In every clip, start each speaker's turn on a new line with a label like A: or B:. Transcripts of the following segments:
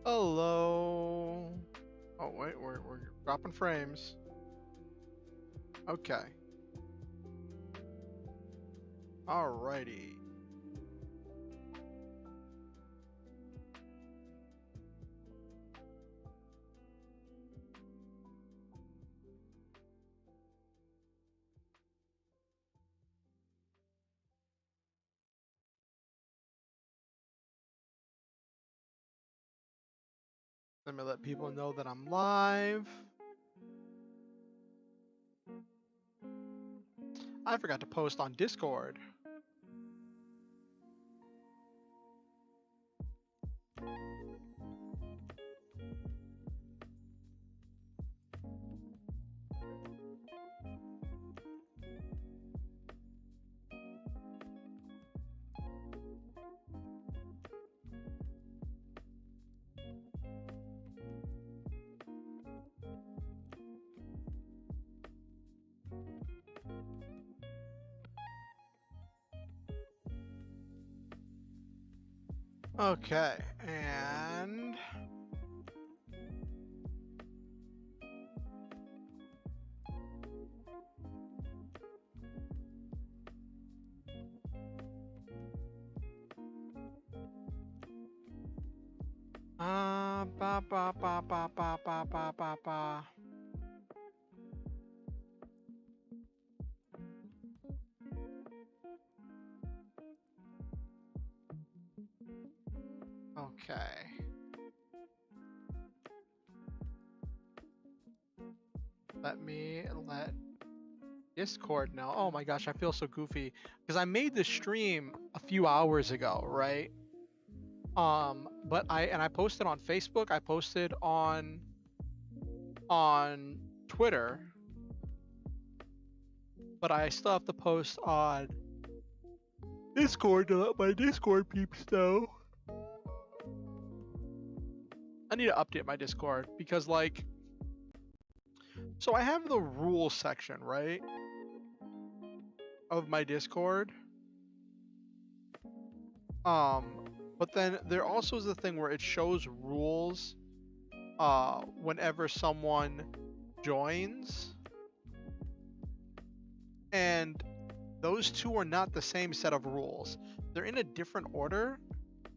A: Hello. Oh wait, we're dropping frames. Okay. Alrighty. Let me let people know that I'm live. I forgot to post on Discord. Okay, and ba ba ba ba ba ba ba ba ba. Okay. Let me let Discord know. Oh my gosh, I feel so goofy because I made the stream a few hours ago, right? But I posted on Facebook, I posted on Twitter, but I still have to post on Discord to let my Discord peeps know. I need to update my Discord because like, so I have the rules section, right, of my Discord. But then there also is the thing where it shows rules whenever someone joins, and those two are not the same set of rules. They're in a different order,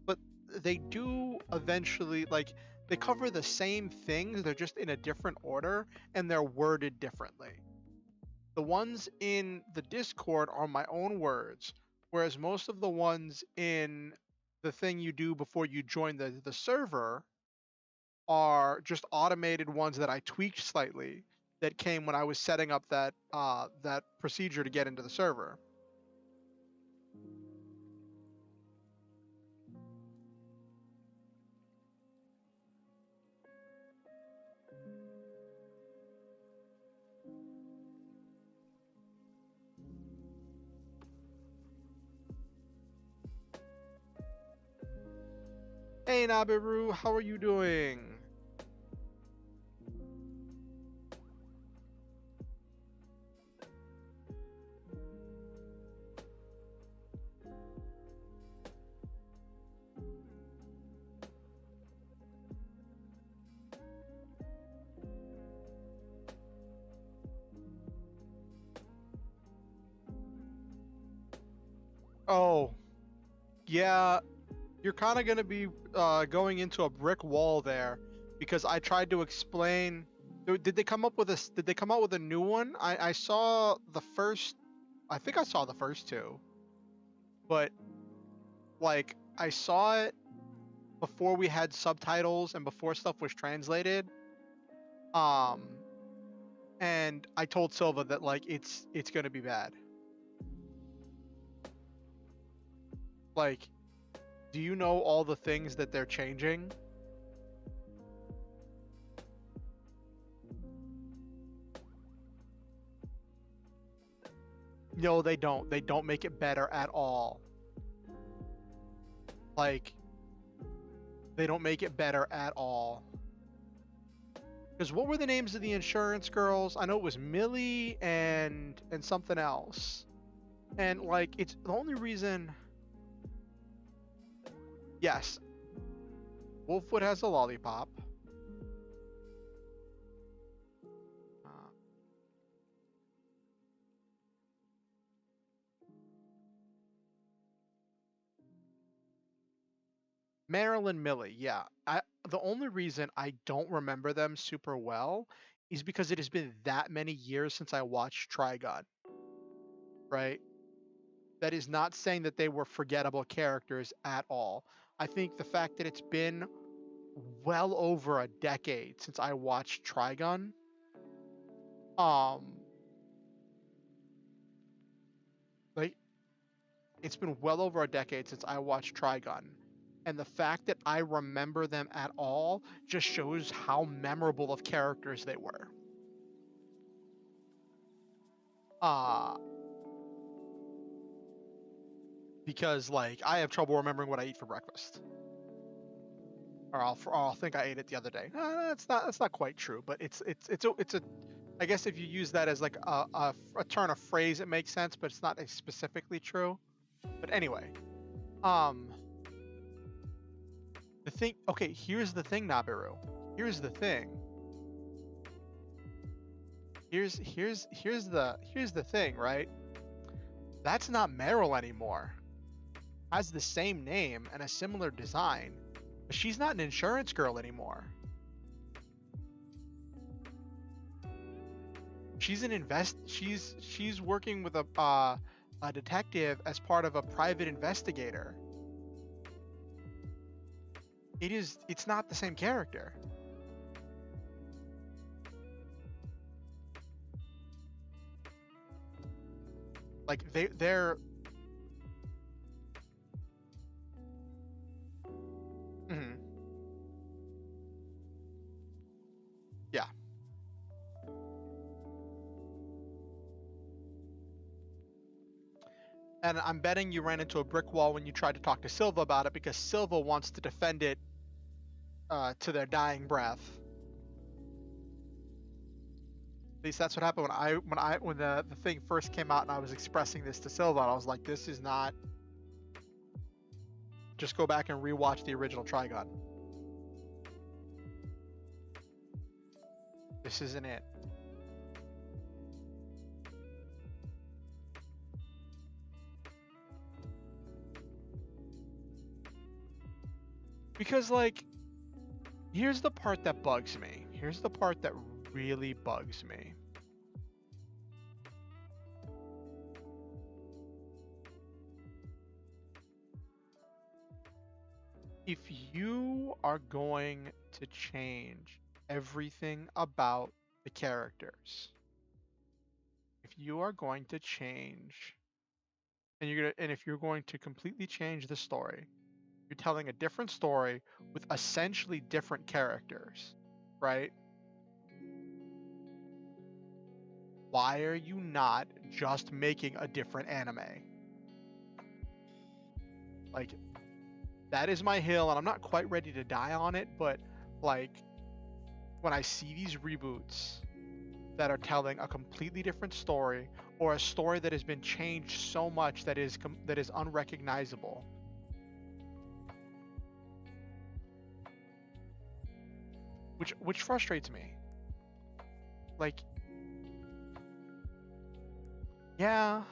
A: but they do eventually, like, they cover the same things, they're just in a different order and they're worded differently. The ones in the Discord are my own words, whereas most of the ones in the thing you do before you join the server are just automated ones that I tweaked slightly that came when I was setting up that that procedure to get into the server. Hey Nabiru, how are you doing? Oh, yeah, you're kind of going to be going into a brick wall there because I tried to explain. Did they come up with a? Did they come out with a new one? I saw the first. I think I saw the first two, but like I saw it before we had subtitles and before stuff was translated. And I told Silva that like it's going to be bad. Like, do you know all the things that they're changing? No, they don't. They don't make it better at all. Like, they don't make it better at all. Because what were the names of the insurance girls? I know it was Millie and something else. And like, it's the only reason. Yes. Wolfwood has a lollipop. Marilyn Millie, yeah. The only reason I don't remember them super well is because it has been that many years since I watched Trigun, right? That is not saying that they were forgettable characters at all. I think the fact that it's been well over a decade since I watched Trigun, um, like it's been well over a decade since I watched Trigun. And the fact that I remember them at all just shows how memorable of characters they were. Because like I have trouble remembering what I eat for breakfast, or I'll think I ate it the other day. That's not quite true, but it's a. I guess if you use that as like a turn of phrase, it makes sense, but it's not specifically true. But anyway, um, the thing. Okay, here's the thing, Nabiru. Here's the thing. Here's the thing, right? That's not Meryl anymore. Has the same name and a similar design, but she's not an insurance girl anymore. She's an she's working with a detective as part of a private investigator. It's not the same character. Like they're mhm. Yeah. And I'm betting you ran into a brick wall when you tried to talk to Silva about it, because Silva wants to defend it to their dying breath. At least that's what happened when the thing first came out and I was expressing this to Silva. And I was like, this is not. Just go back and rewatch the original Trigun. This isn't it. Because like, here's the part that bugs me. Here's the part that really bugs me. If you are going to change everything about the characters, if you are going to change, and if you're going to completely change the story, you're telling a different story with essentially different characters, right? Why are you not just making a different anime? Like, that is my hill, and I'm not quite ready to die on it, but like, when I see these reboots that are telling a completely different story, or a story that has been changed so much that is unrecognizable, which frustrates me. Like, yeah.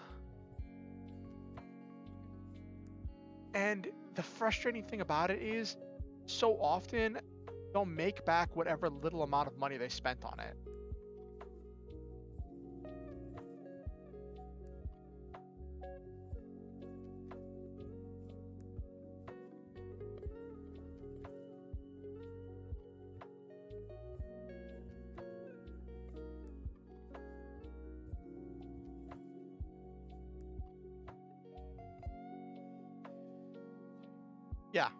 A: And the frustrating thing about it is, so often they'll make back whatever little amount of money they spent on it. Yeah.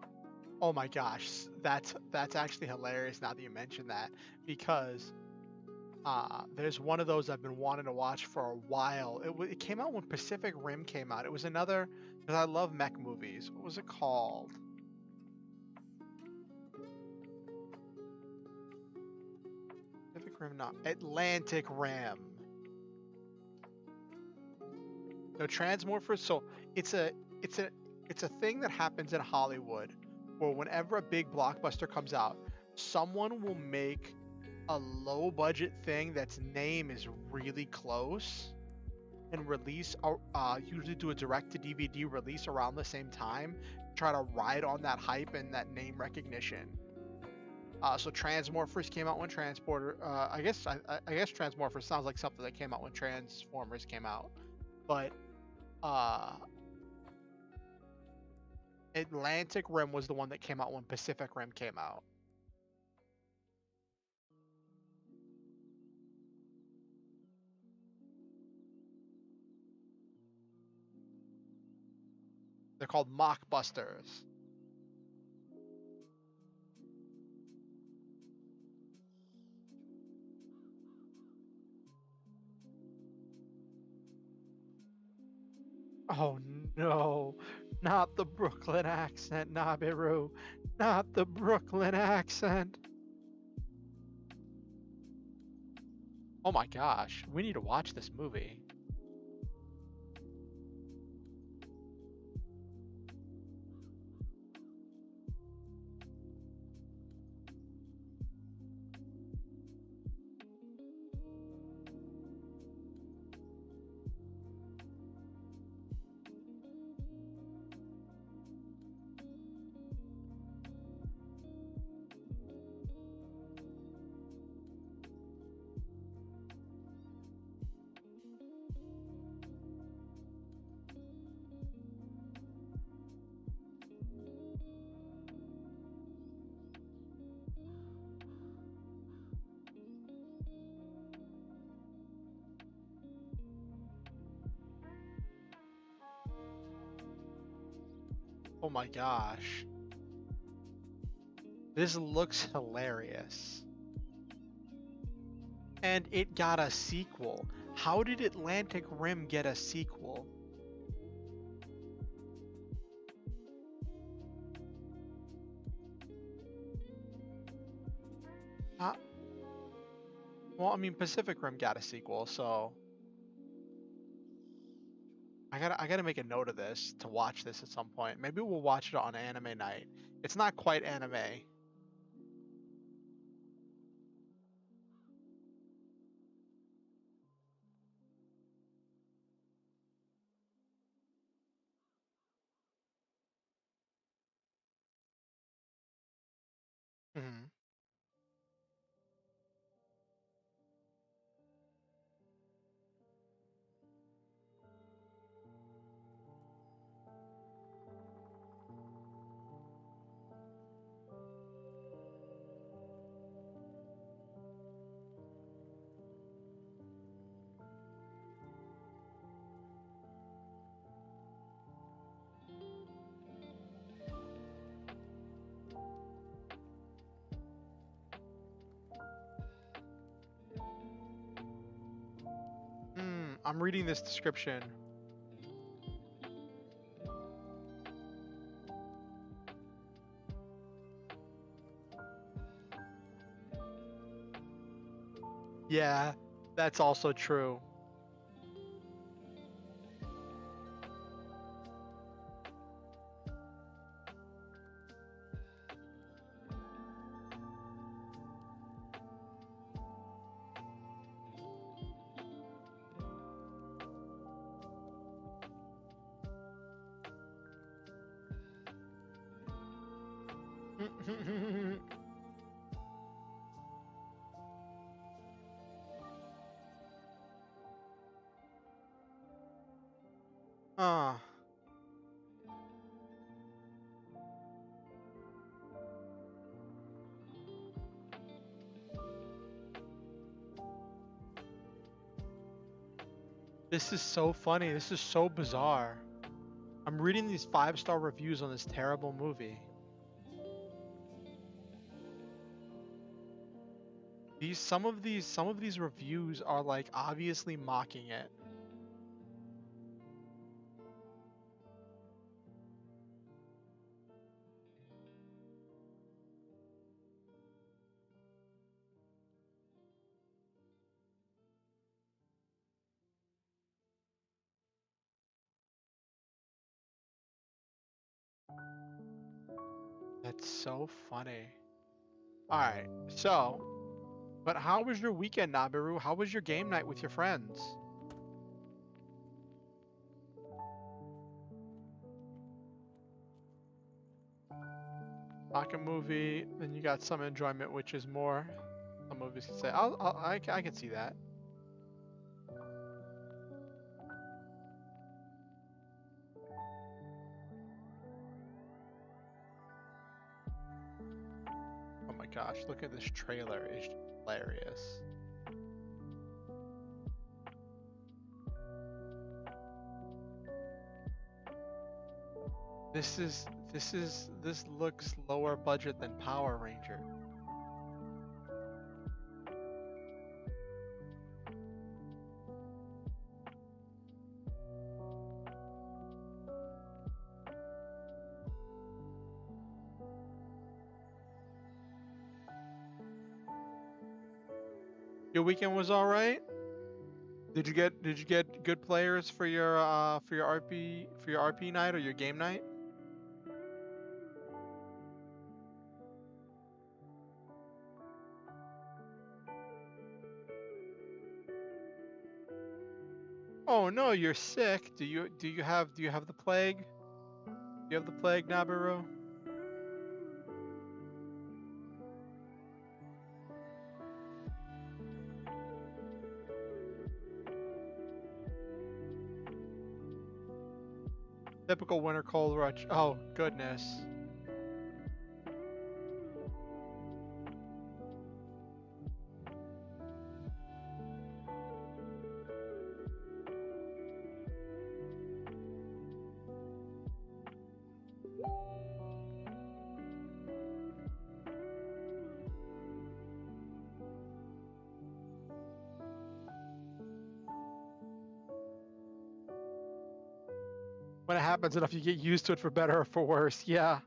A: Oh my gosh, that's actually hilarious now that you mentioned that, because there's one of those I've been wanting to watch for a while. It came out when Pacific Rim came out. It was another, because I love mech movies. What was it called? Pacific Rim, not Atlantic Rim. No, Transmorphers. So it's a thing that happens in Hollywood where whenever a big blockbuster comes out, someone will make a low budget thing that's name is really close and release usually do a direct to DVD release around the same time, try to ride on that hype and that name recognition. So Transmorphers came out when Transporter. I guess Transmorphers sounds like something that came out when Transformers came out, but uh, Atlantic Rim was the one that came out when Pacific Rim came out. They're called mockbusters. Oh no, not the Brooklyn accent, Nabiru. Not the Brooklyn accent. Oh my gosh, we need to watch this movie. Oh my gosh. This looks hilarious. And it got a sequel. How did Atlantic Rim get a sequel? Uh, well, I mean, Pacific Rim got a sequel, so I gotta make a note of this to watch this at some point. Maybe we'll watch it on anime night. It's not quite anime. Mhm. I'm reading this description. Yeah, that's also true. Ah, this is so funny. This is so bizarre. I'm reading these 5-star reviews on this terrible movie. Some of these reviews are like obviously mocking it. That's so funny. All right, so, but how was your weekend, Nabiru? How was your game night with your friends? Watch a movie, then you got some enjoyment, which is more. Some movies can say, I can see that. Oh my gosh, look at this trailer. It's hilarious. This looks lower budget than Power Ranger. Your weekend was all right? Did you get good players for your RP night or your game night? Oh no, you're sick. Do you have the plague? Do you have the plague, Nabiru? Typical winter cold rush. Oh goodness. When it happens enough, you get used to it for better or for worse. Yeah.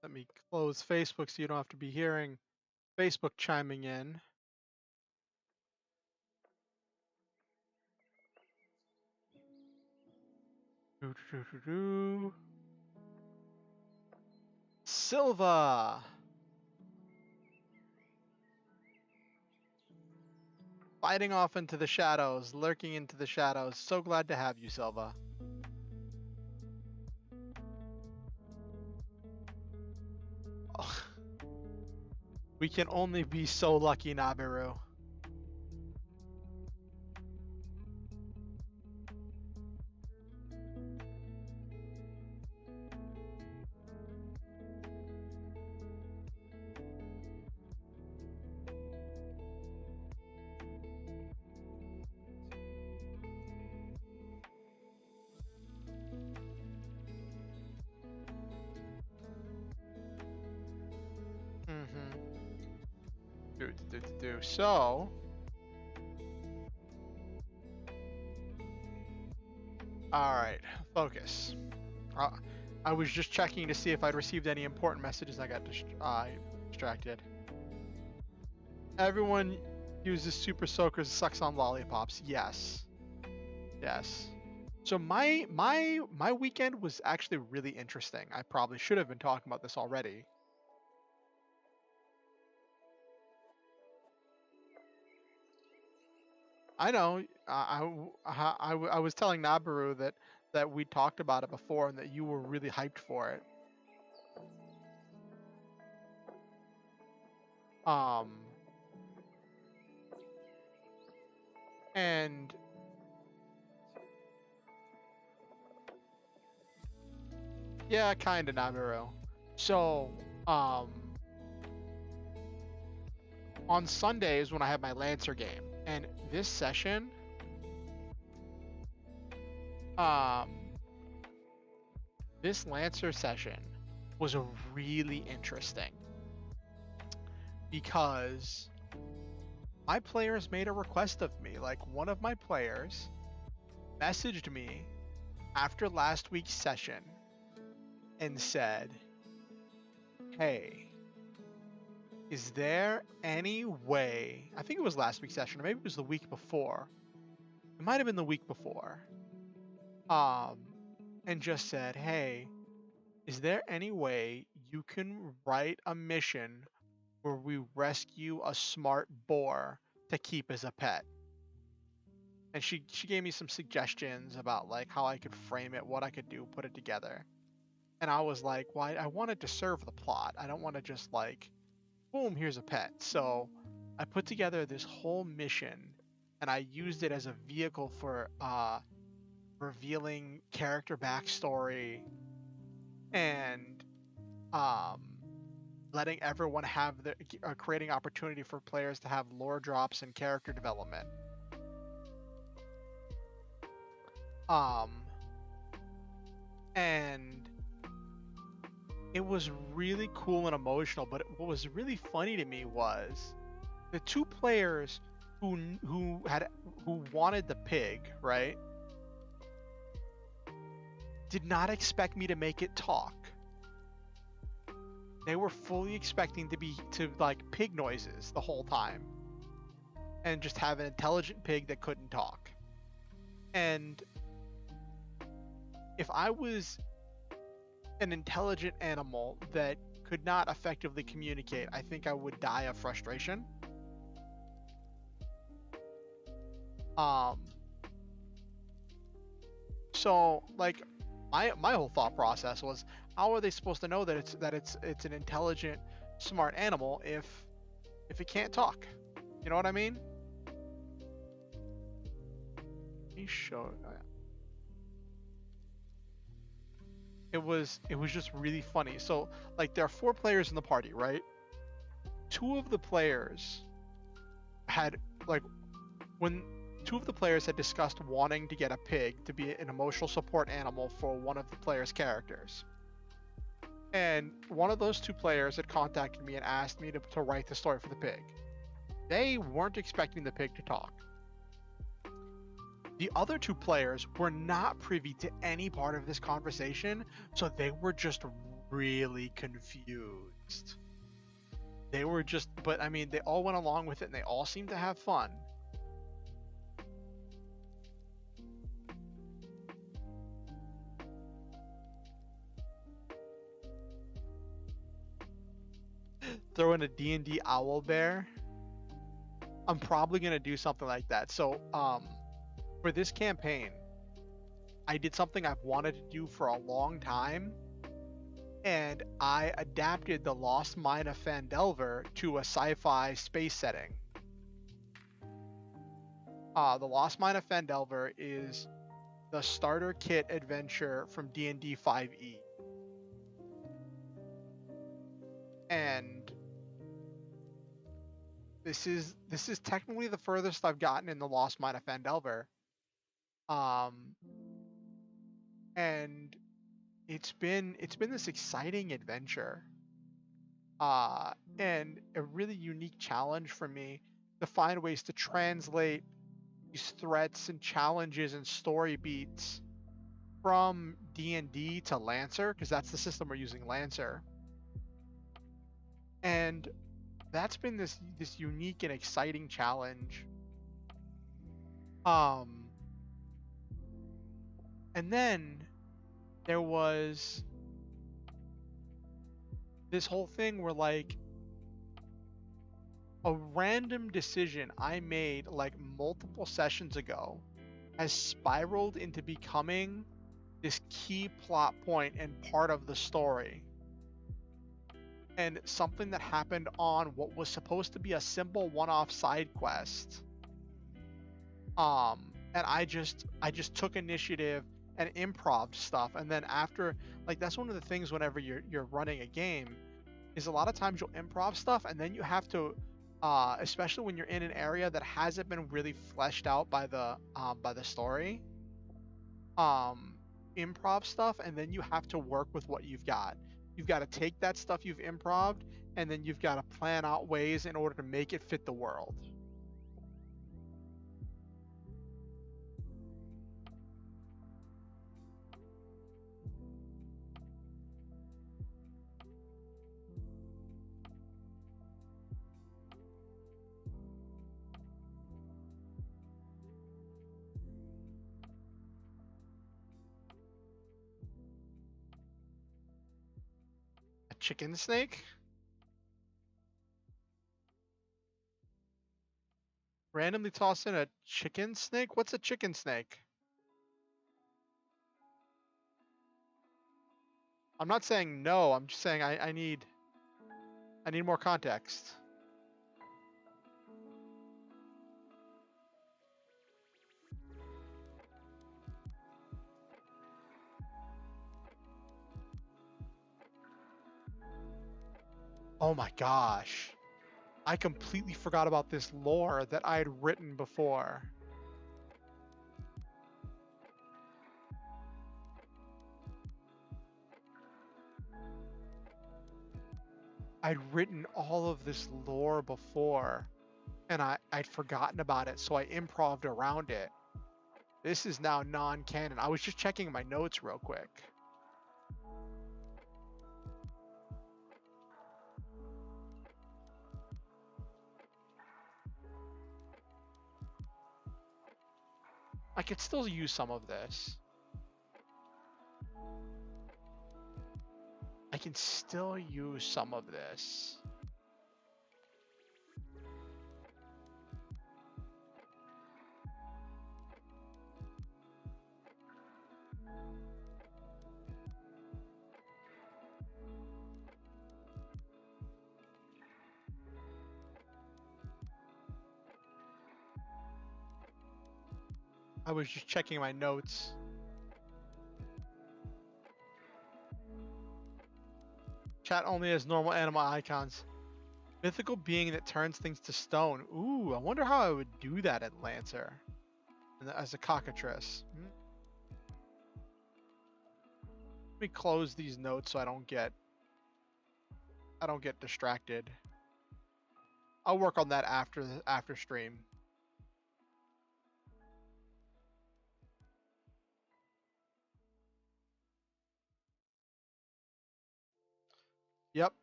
A: Let me close Facebook so you don't have to be hearing Facebook chiming in. Silva! Fighting off into the shadows, lurking into the shadows. So glad to have you, Silva. Oh. We can only be so lucky, Nabiru. So, all right, focus. I was just checking to see if I'd received any important messages. I got distracted. Everyone uses super soakers, sucks on lollipops. Yes, yes. So my weekend was actually really interesting. I probably should have been talking about this already. I know. I was telling Nabaru that we talked about it before and that you were really hyped for it. And yeah, kind of Nabaru. So, on Sundays when I have my Lancer game, and this session, this Lancer session was really interesting because my players made a request of me. Like, one of my players messaged me after last week's session and said, hey, is there any way, I think it was last week's session, or maybe it was the week before. It might have been the week before. And just said, hey, is there any way you can write a mission where we rescue a smart boar to keep as a pet? And she gave me some suggestions about like how I could frame it, what I could do, put it together. And I was like, well, I wanted to serve the plot. I don't want to just like, boom, here's a pet. So I put together this whole mission and I used it as a vehicle for revealing character backstory and letting everyone have the creating opportunity for players to have lore drops and character development. And it was really cool and emotional, but what was really funny to me was the two players who wanted the pig, right, did not expect me to make it talk. They were fully expecting to like pig noises the whole time and just have an intelligent pig that couldn't talk. And if I was an intelligent animal that could not effectively communicate, I think I would die of frustration. So like my whole thought process was, how are they supposed to know that it's an intelligent, smart animal if it can't talk? You know what I mean? Let me show. It was just really funny. So like there are 4 players in the party, right? 2 of the players had like when 2 of the players had discussed wanting to get a pig to be an emotional support animal for one of the players' characters. And one of those 2 players had contacted me and asked me to write the story for the pig. They weren't expecting the pig to talk. The other 2 players were not privy to any part of this conversation, so they were just really confused. They were just, but I mean, they all went along with it and they all seemed to have fun. Throw in a D&D owl bear. I'm probably going to do something like that. So, for this campaign, I did something I've wanted to do for a long time, and I adapted the Lost Mine of Phandelver to a sci-fi space setting. The Lost Mine of Phandelver is the starter kit adventure from D&D 5e. And this is technically the furthest I've gotten in the Lost Mine of Phandelver. And it's been this exciting adventure. And a really unique challenge for me to find ways to translate these threats and challenges and story beats from D&D to Lancer, because that's the system we're using, Lancer. And that's been this unique and exciting challenge. And then there was this whole thing where like a random decision I made like multiple sessions ago has spiraled into becoming this key plot point and part of the story. And something that happened on what was supposed to be a simple one-off side quest. And I just took initiative and improv stuff, and then after, like, that's one of the things whenever you're running a game, is a lot of times you'll improv stuff and then you have to especially when you're in an area that hasn't been really fleshed out by the story, improv stuff, and then you have to work with what you've got. You've got to take that stuff you've improved, and then you've got to plan out ways in order to make it fit the world. chicken snake? Randomly toss in a chicken snake? What's a chicken snake? I'm not saying no, I'm just saying I need more context. Oh my gosh. I completely forgot about this lore that I had written before. I'd written all of this lore before, and I'd forgotten about it, so I improv'd around it. This is now non-canon. I was just checking my notes real quick. I could still use some of this. I can still use some of this. I was just checking my notes. Chat only has normal animal icons. Mythical being that turns things to stone. Ooh, I wonder how I would do that in Lancer. As a cockatrice. Let me close these notes so I don't get distracted. I'll work on that after stream. Yep.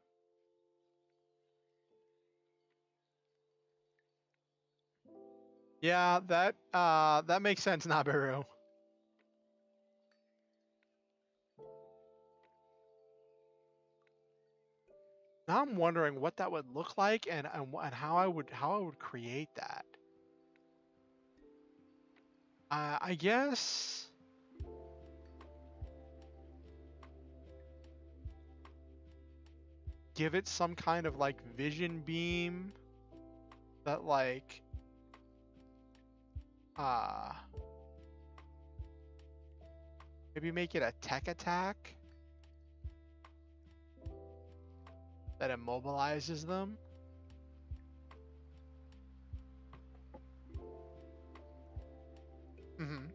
A: Yeah, that makes sense, Nabiru. Now I'm wondering what that would look like and how I would create that. I guess give it some kind of like vision beam that like maybe make it a tech attack that immobilizes them. Mm-hmm.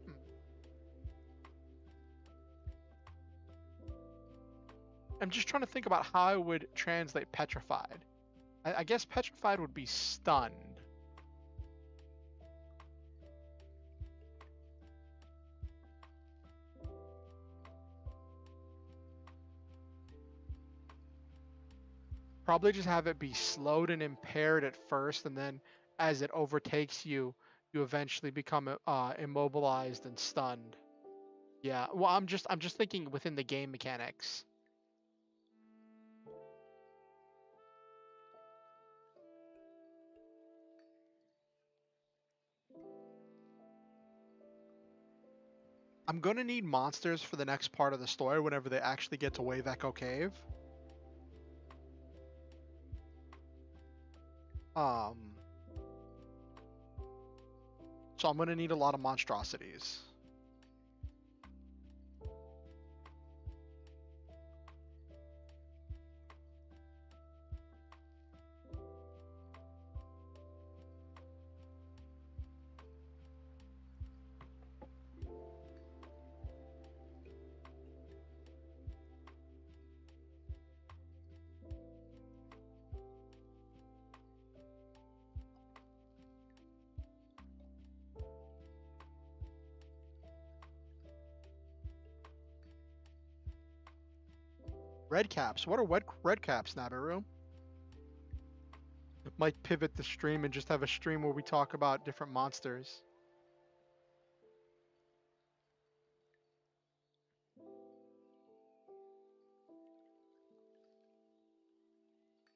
A: I'm just trying to think about how I would translate petrified. I guess petrified would be stunned. Probably just have it be slowed and impaired at first, and then as it overtakes you, you eventually become immobilized and stunned. Yeah. Well, I'm just thinking within the game mechanics. I'm gonna need monsters for the next part of the story whenever they actually get to Wave Echo Cave. So I'm gonna need a lot of monstrosities. Red caps. What are red caps, Nabiru? Might pivot the stream and just have a stream where we talk about different monsters.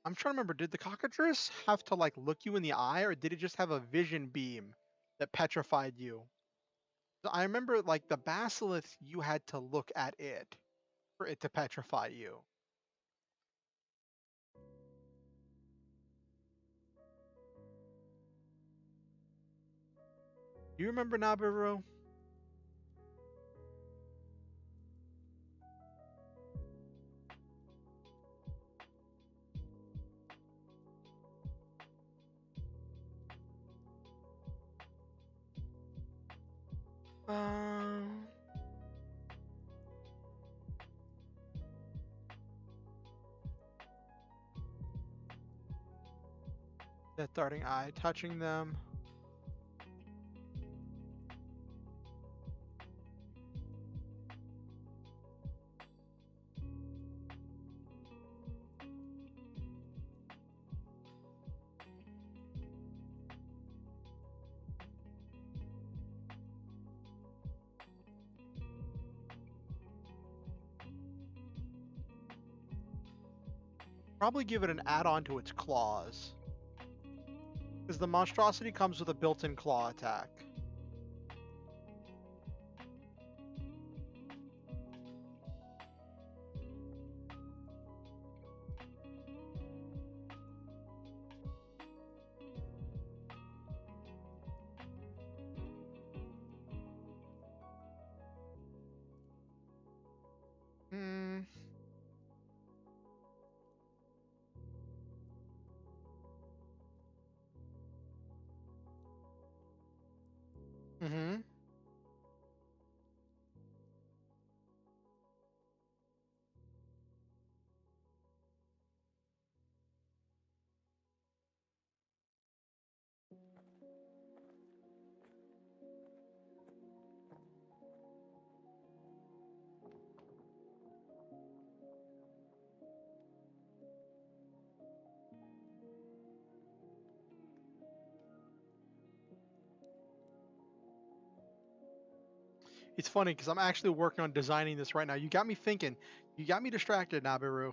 A: I'm trying to remember, did the cockatrice have to like look you in the eye, or did it just have a vision beam that petrified you? I remember like the basilisk, you had to look at it for it to petrify you. Do you remember Nabiru? Um, that darting eye touching them. Probably give it an add-on to its claws, because the monstrosity comes with a built-in claw attack. Hmm. Mm-hmm. It's funny because I'm actually working on designing this right now. You got me thinking. You got me distracted, Nabiru.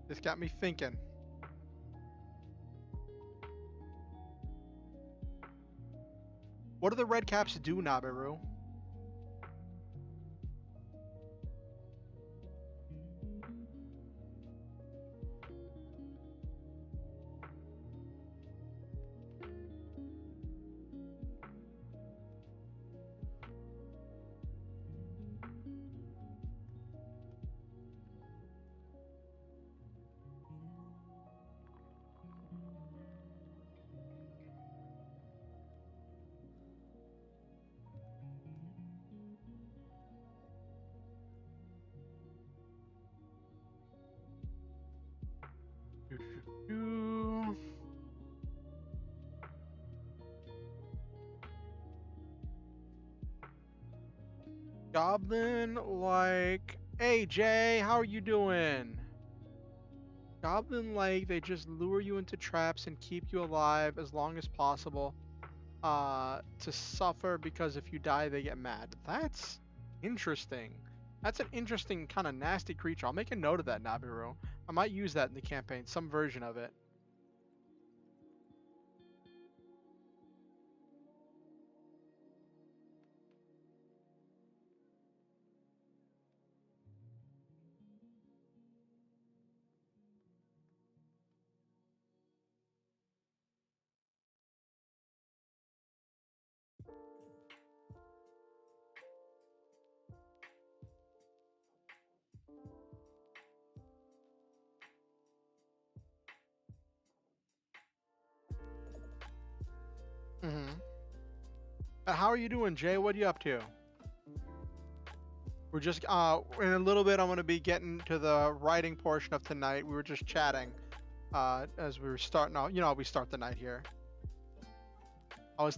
A: This got me thinking. What do the red caps do, Nabiru? Doo-doo-doo. Goblin like, hey Jay, how are you doing? Goblin like, they just lure you into traps and keep you alive as long as possible. To suffer because if you die, they get mad. That's interesting. That's an interesting kind of nasty creature. I'll make a note of that, Nabiru. I might use that in the campaign, some version of it. Mm-hmm. How are you doing, Jay? What are you up to? We're just in a little bit I'm gonna be getting to the writing portion of tonight. We were just chatting as we were starting out. You know how we start the night here. I was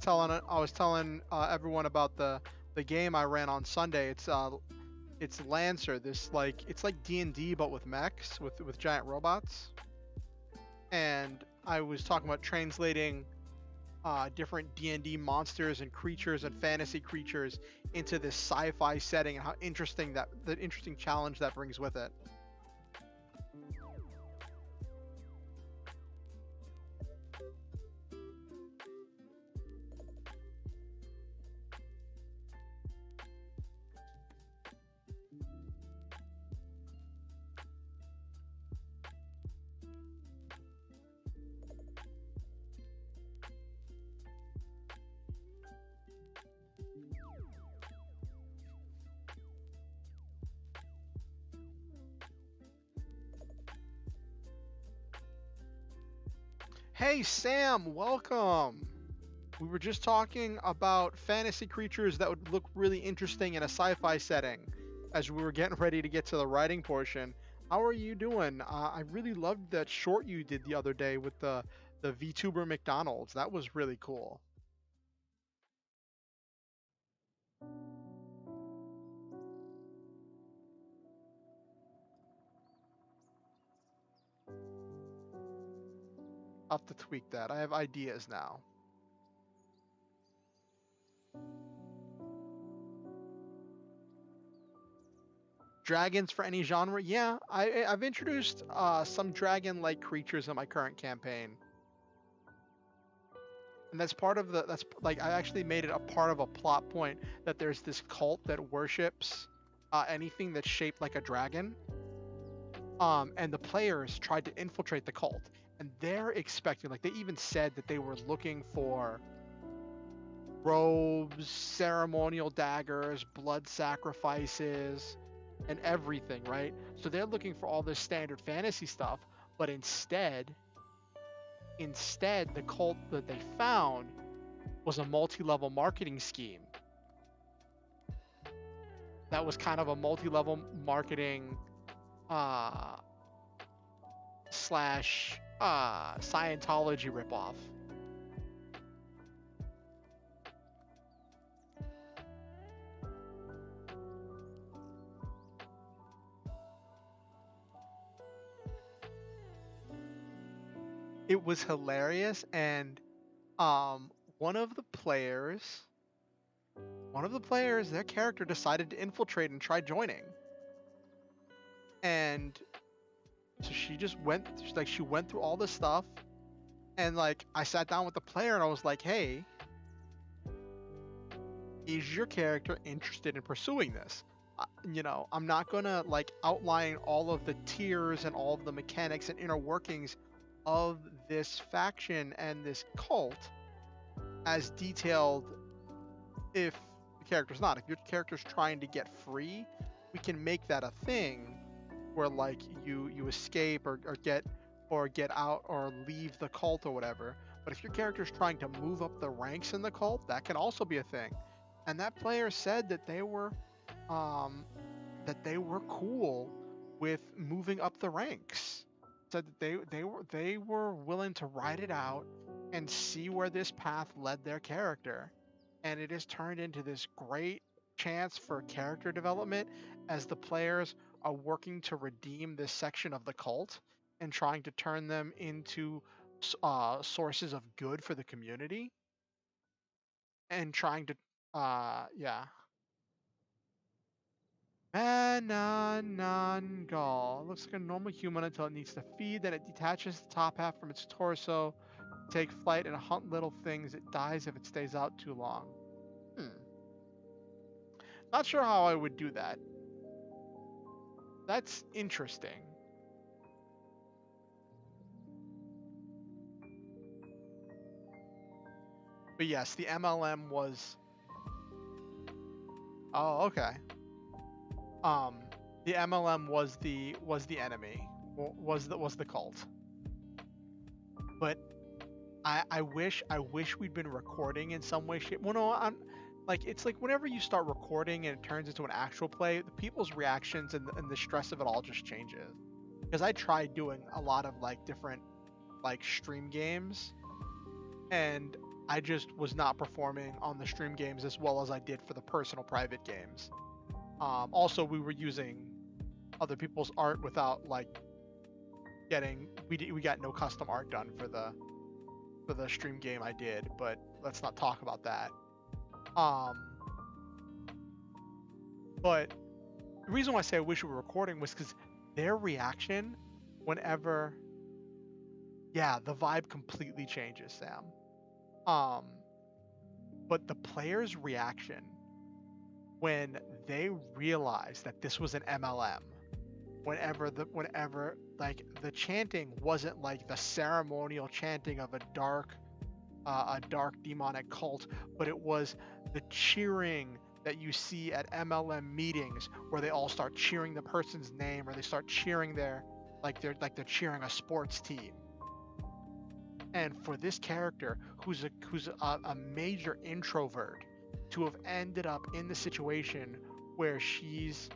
A: telling everyone about the game I ran on Sunday. It's Lancer. It's like D&D but with mechs with giant robots. And I was talking about translating different D&D monsters and creatures and fantasy creatures into this sci-fi setting and how interesting the interesting challenge that brings with it. Hey Sam, welcome. We were just talking about fantasy creatures that would look really interesting in a sci-fi setting as we were getting ready to get to the writing portion. How are you doing? I really loved that short you did the other day with the VTuber McDonald's. That was really cool. I'll have to tweak that. I have ideas now. Dragons for any genre? Yeah, I've introduced some dragon-like creatures in my current campaign. And that's part of that's like I actually made it a part of a plot point that there's this cult that worships anything that's shaped like a dragon. And the players tried to infiltrate the cult, and they're expecting, like, they even said that they were looking for robes, ceremonial daggers, blood sacrifices, and everything, right? So they're looking for all this standard fantasy stuff, but instead the cult that they found was a multi-level marketing scheme. That was kind of a multi-level marketing slash Scientology ripoff. It was hilarious, and um, one of the players, their character decided to infiltrate and try joining, and so she just went, she went through all this stuff, and like I sat down with the player and I was like, hey, is your character interested in pursuing this? I'm not gonna like outline all of the tiers and all of the mechanics and inner workings of this faction and this cult as detailed if the character's not. If your character's trying to get free, we can make that a thing where like you escape or get out or leave the cult or whatever. But if your character's trying to move up the ranks in the cult, that can also be a thing. And that player said that they were cool with moving up the ranks. Said that they were willing to ride it out and see where this path led their character. And it has turned into this great chance for character development as the players are working to redeem this section of the cult and trying to turn them into sources of good for the community and trying to yeah. Mananangal looks like a normal human until it needs to feed. Then it detaches the top half from its torso, take flight, and hunt little things. It dies if it stays out too long. Not sure how I would do that. That's interesting. But yes, the MLM was. Oh, okay. The MLM was the enemy, was the cult. But I wish we'd been recording in some way, shape. Well, no, I'm like, it's like whenever you start recording and it turns into an actual play, the people's reactions and the stress of it all just changes. Because I tried doing a lot of like different like stream games, and I just was not performing on the stream games as well as I did for the personal private games. Also, we were using other people's art without like we got no custom art done for the stream game I did, but let's not talk about that. But the reason why I say I wish we were recording was because their reaction whenever, yeah, the vibe completely changes, Sam. But the players' reaction when they realized that this was an MLM, whenever like the chanting wasn't like the ceremonial chanting of a dark demonic cult, but it was the cheering that you see at MLM meetings where they all start cheering the person's name, or they start cheering they're cheering a sports team. And for this character who's a major introvert to have ended up in the situation where she's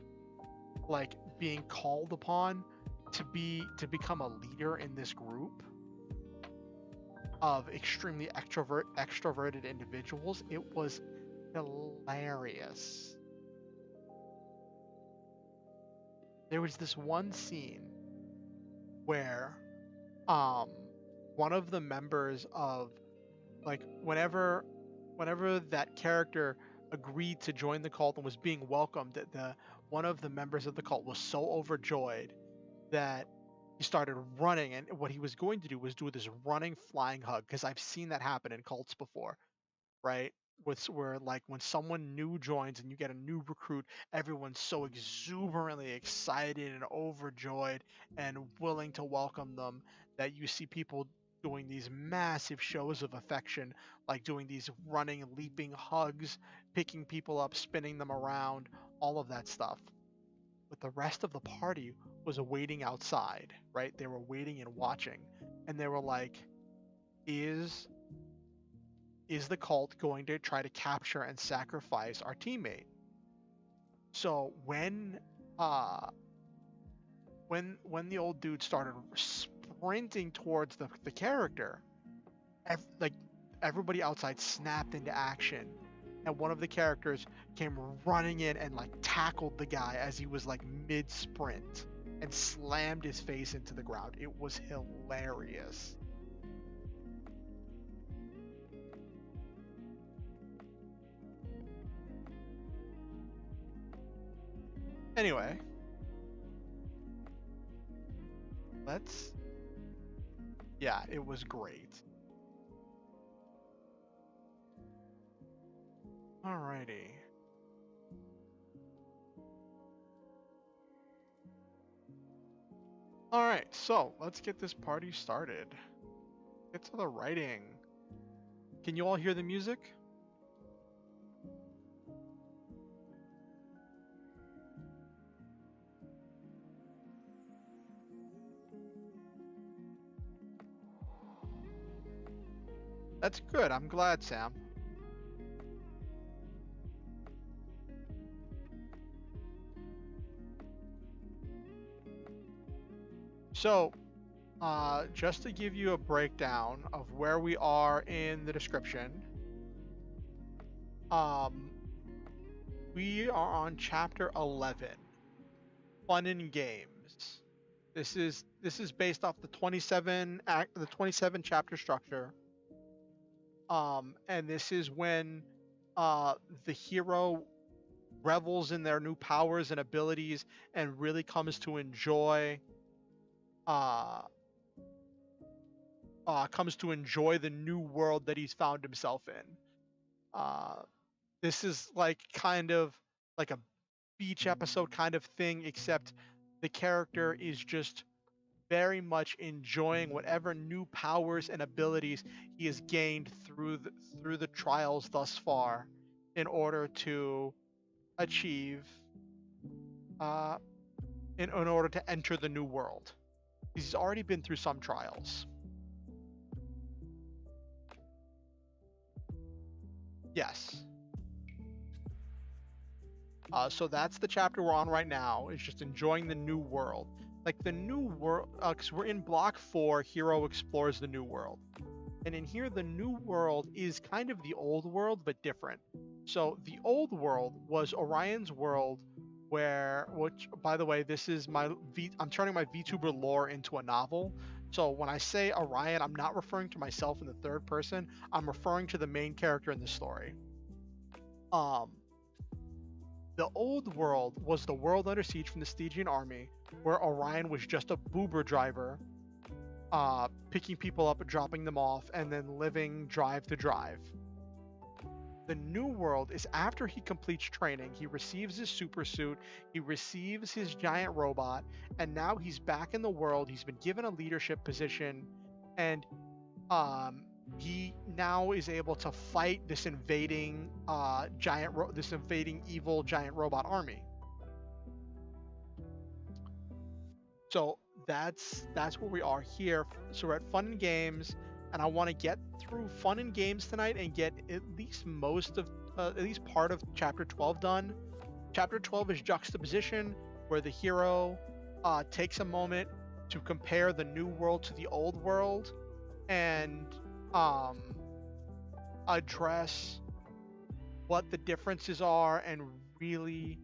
A: like being called upon to become a leader in this group of extremely extroverted individuals, it was hilarious. There was this one scene where one of the members of, like, whenever that character agreed to join the cult and was being welcomed, one of the members of the cult was so overjoyed that he started running, and what he was going to do was do this running flying hug, because I've seen that happen in cults before, right? Where like when someone new joins and you get a new recruit, everyone's so exuberantly excited and overjoyed and willing to welcome them that you see people doing these massive shows of affection, like doing these running, leaping hugs, picking people up, spinning them around, all of that stuff. But the rest of the party was waiting outside, right? They were waiting and watching, and they were like, is the cult going to try to capture and sacrifice our teammate? So when the old dude started sprinting towards the character, everybody outside snapped into action, and one of the characters came running in and like tackled the guy as he was like mid sprint and slammed his face into the ground. It was hilarious. Anyway, yeah, it was great. Alrighty. Alright, so let's get this party started. Get to the writing. Can you all hear the music? That's good. I'm glad, Sam. So, just to give you a breakdown of where we are in the description, we are on chapter 11, Fun and Games. This is based off the 27 chapter structure. And this is when the hero revels in their new powers and abilities and really comes to enjoy the new world that he's found himself in. This is like kind of like a beach episode kind of thing, except the character is just very much enjoying whatever new powers and abilities he has gained through the trials thus far in order to achieve in order to enter the new world. He's already been through some trials. Yes. So that's the chapter we're on right now. It's just enjoying the new world. Like the new world, because we're in block 4, Hero explores the new world. And in here, the new world is kind of the old world, but different. So the old world was Orian's world, which, by the way, this is I'm turning my VTuber lore into a novel. So when I say Orion, I'm not referring to myself in the third person. I'm referring to the main character in the story. Um, the old world was the world under siege from the Stygian army, where Orion was just a boober driver, picking people up, dropping them off, and then living drive to drive. The new world is after he completes training, he receives his super suit, he receives his giant robot, and now he's back in the world. He's been given a leadership position, and he now is able to fight this invading evil giant robot army. So that's where we are here. So we're at Fun and Games, and I want to get through Fun and Games tonight and get at least part of Chapter 12 done. Chapter 12 is Juxtaposition, where the hero takes a moment to compare the new world to the old world and address what the differences are and really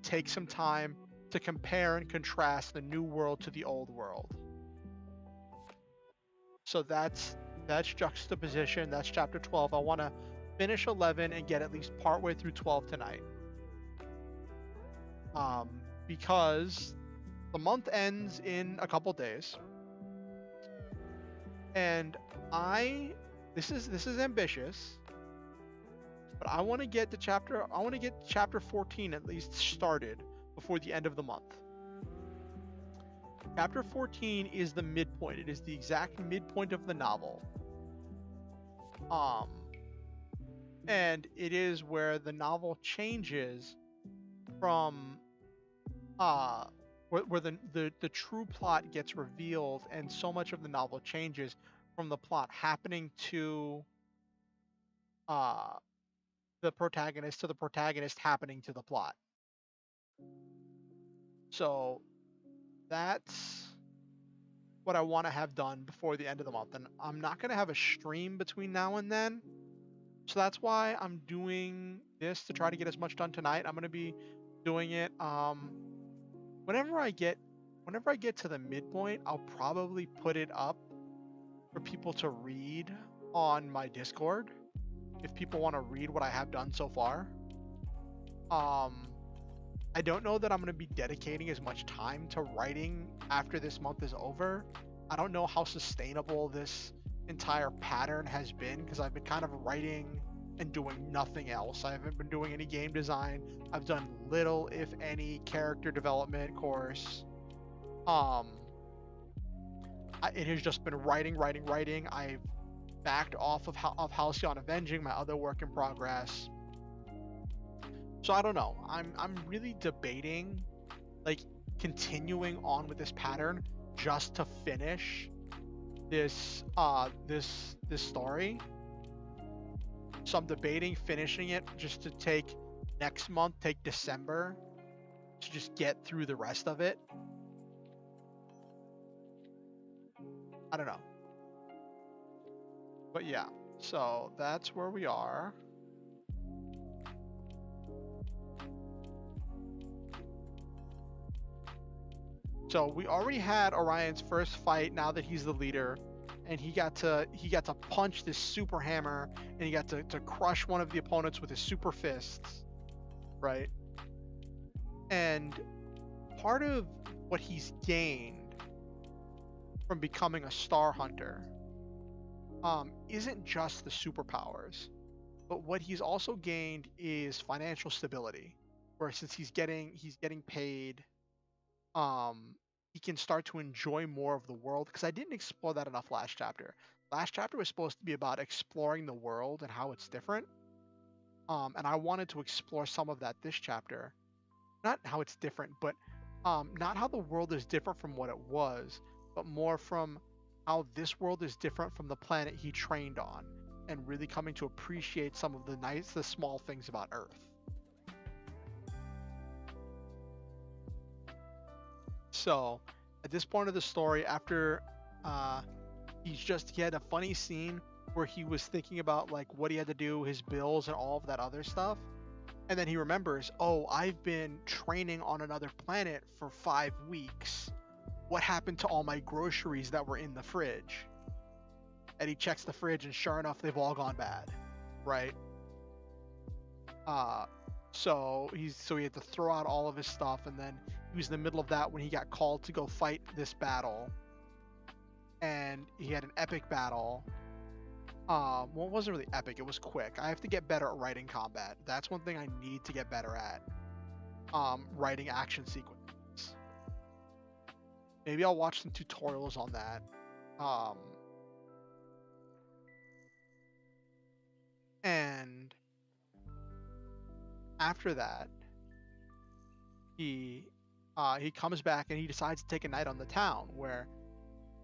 A: take some time to compare and contrast the new world to the old world. So that's Juxtaposition. That's Chapter 12. I want to finish 11 and get at least partway through 12 tonight. Because the month ends in a couple days. And this is ambitious, but I want to get chapter 14 at least started before the end of the month. Chapter 14 is the midpoint. It is the exact midpoint of the novel. And it is where the novel changes from where the true plot gets revealed, and so much of the novel changes from the plot happening to the protagonist to the protagonist happening to the plot. So that's what I want to have done before the end of the month, and I'm not going to have a stream between now and then, so that's why I'm doing this, to try to get as much done tonight. I'm going to be doing it whenever I get to the midpoint. I'll probably put it up for people to read on my Discord if people want to read what I have done so far. I don't know that I'm going to be dedicating as much time to writing after this month is over. I don't know how sustainable this entire pattern has been, because I've been kind of writing and doing nothing else. I haven't been doing any game design. I've done little, if any, character development course. It has just been writing. I've backed off of Halcyon Avenging, my other work in progress. So I don't know. I'm really debating, like, continuing on with this pattern just to finish this story. So I'm debating finishing it just to take December to just get through the rest of it. I don't know. But yeah, so that's where we are. So we already had Orion's first fight now that he's the leader, and he got to punch this super hammer, and he got to crush one of the opponents with his super fists, right? And part of what he's gained from becoming a star hunter isn't just the superpowers, but what he's also gained is financial stability, where since he's getting paid, he can start to enjoy more of the world, because I didn't explore that enough last chapter. Last chapter was supposed to be about exploring the world and how it's different, and I wanted to explore some of that this chapter. Not how it's different, but not how the world is different from what it was, but more from how this world is different from the planet he trained on, and really coming to appreciate some of the small things about Earth. So at this point of the story, after he had a funny scene where he was thinking about like what he had to do, his bills and all of that other stuff. And then he remembers, oh, I've been training on another planet for 5 weeks. What happened to all my groceries that were in the fridge? And he checks the fridge, and sure enough, they've all gone bad, right? So he had to throw out all of his stuff, and then he was in the middle of that when he got called to go fight this battle, and he had an epic battle. Well, it wasn't really epic. It was quick. I have to get better at writing combat. That's one thing I need to get better at. Writing action sequences. Maybe I'll watch some tutorials on that. And after that, he comes back and he decides to take a night on the town where,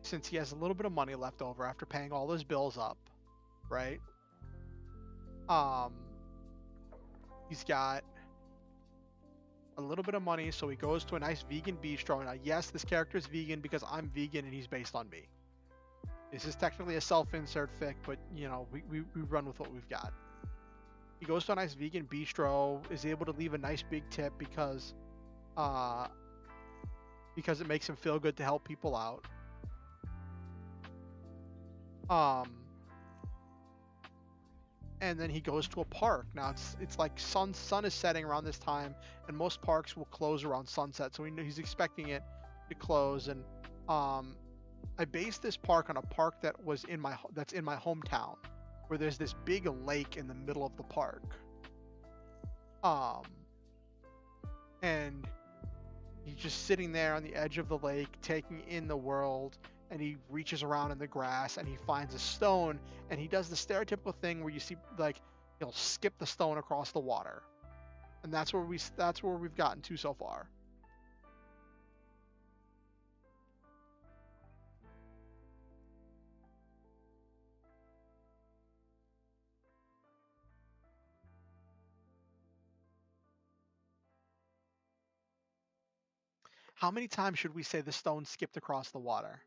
A: since he has a little bit of money left over after paying all his bills up, right? He's got a little bit of money, so he goes to a nice vegan bistro. Now, yes, this character is vegan because I'm vegan and he's based on me. This is technically a self-insert fic, but you know, we run with what we've got. He goes to a nice vegan bistro, is able to leave a nice big tip because it makes him feel good to help people out. And then he goes to a park. Now it's like sun is setting around this time, and most parks will close around sunset, so he's expecting it to close. And I based this park on a park that's in my hometown, where there's this big lake in the middle of the park. And he's just sitting there on the edge of the lake, taking in the world. And he reaches around in the grass and he finds a stone, and he does the stereotypical thing where you see, like, he'll skip the stone across the water. And that's where we've gotten to so far. How many times should we say the stone skipped across the water?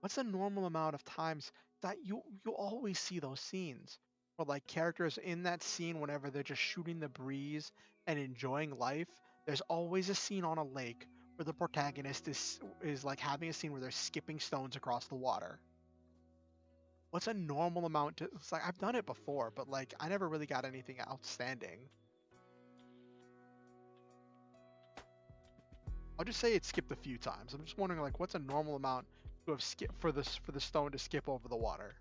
A: What's a normal amount of times that you always see those scenes where, like, characters in that scene, whenever they're just shooting the breeze and enjoying life, there's always a scene on a lake where the protagonist is like having a scene where they're skipping stones across the water. What's a normal amount to? It's like, I've done it before, but like I never really got anything outstanding. I'll just say it skipped a few times. I'm just wondering, like, what's a normal amount to have skipped for the stone to skip over the water?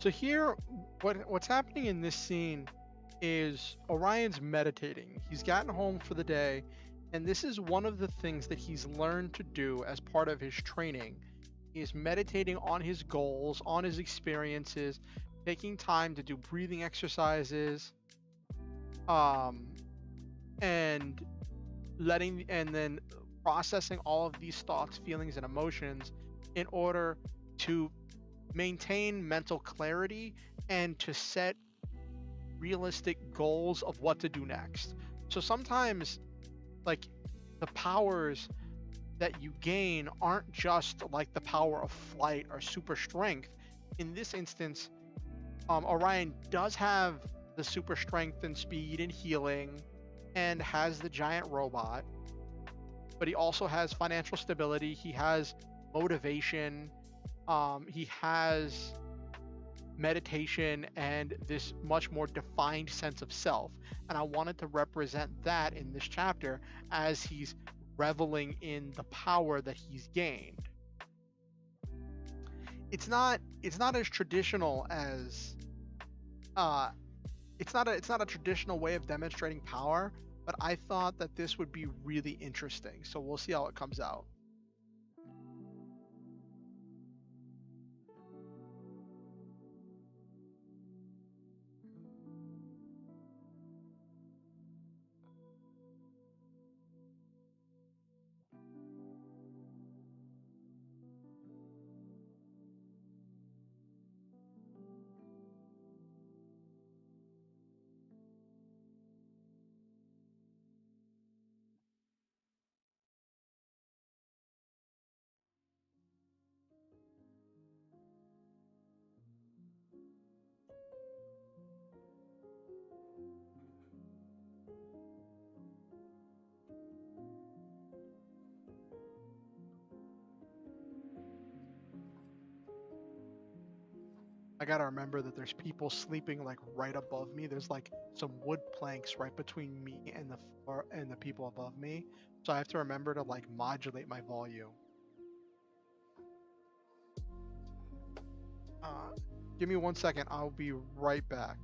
A: So here, what's happening in this scene is Orion's meditating. He's gotten home for the day, and this is one of the things that he's learned to do as part of his training. He is meditating on his goals, on his experiences, taking time to do breathing exercises, um, and then processing all of these thoughts, feelings, and emotions in order to maintain mental clarity and to set realistic goals of what to do next. So sometimes, like, the powers that you gain aren't just like the power of flight or super strength. In this instance, Orion does have the super strength and speed and healing and has the giant robot, but he also has financial stability. He has motivation. He has meditation and this much more defined sense of self. And I wanted to represent that in this chapter as he's reveling in the power that he's gained. It's not as traditional as it's not a traditional way of demonstrating power, but I thought that this would be really interesting. So we'll see how it comes out. I gotta remember that there's people sleeping like right above me. There's like some wood planks right between me and the floor and the people above me. So I have to remember to like modulate my volume. Uh, Give me 1 second. I'll be right back.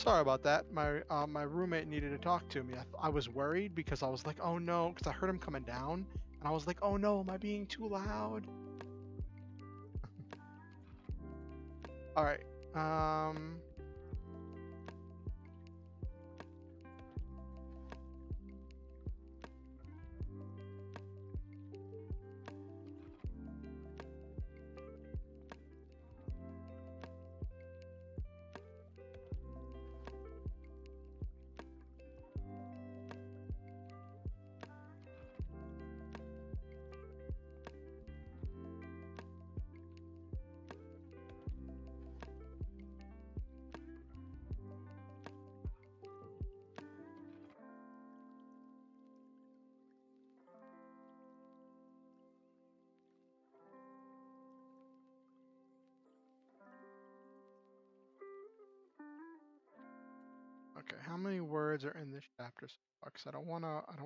A: Sorry about that. My roommate needed to talk to me. I was worried because I was like, oh no, because I heard him coming down, and I was like, oh no, am I being too loud? All right. Okay, how many words are in this chapter so far? 'Cause I don't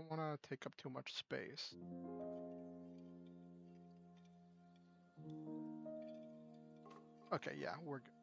A: wanna take up too much space. Okay, yeah, we're good.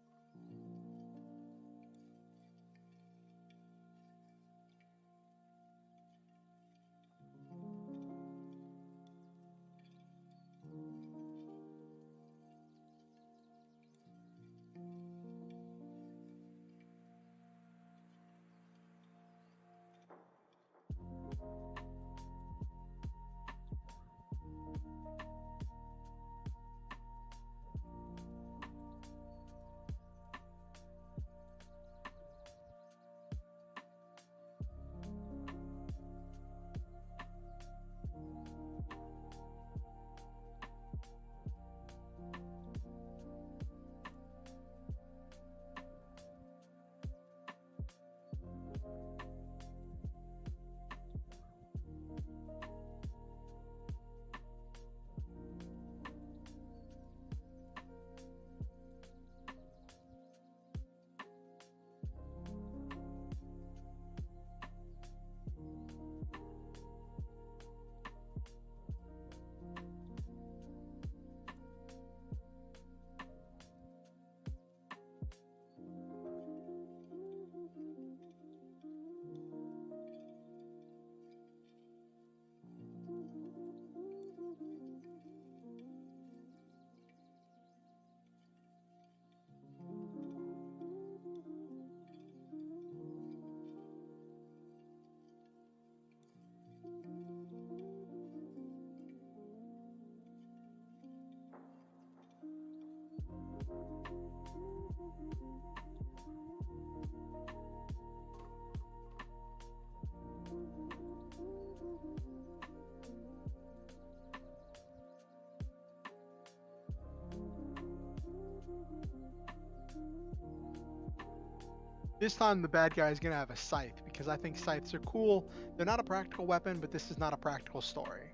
A: This time the bad guy is gonna have a scythe because I think scythes are cool. They're not a practical weapon, but this is not a practical story.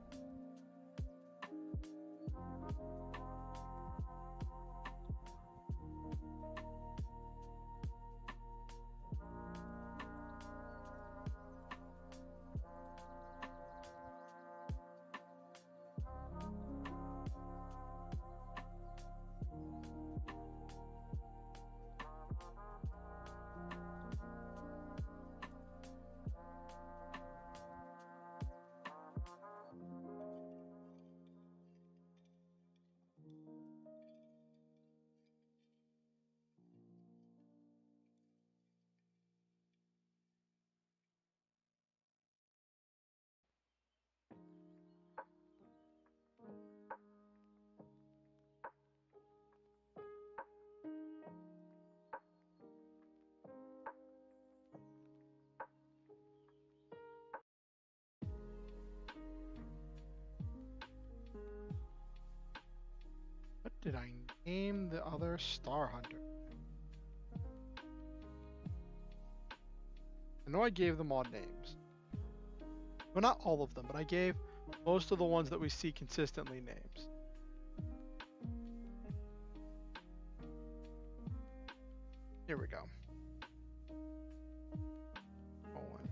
A: What did I name the other Star Hunter? I know I gave them all names. Well, not all of them, but I gave most of the ones that we see consistently names. Here we go. Colon.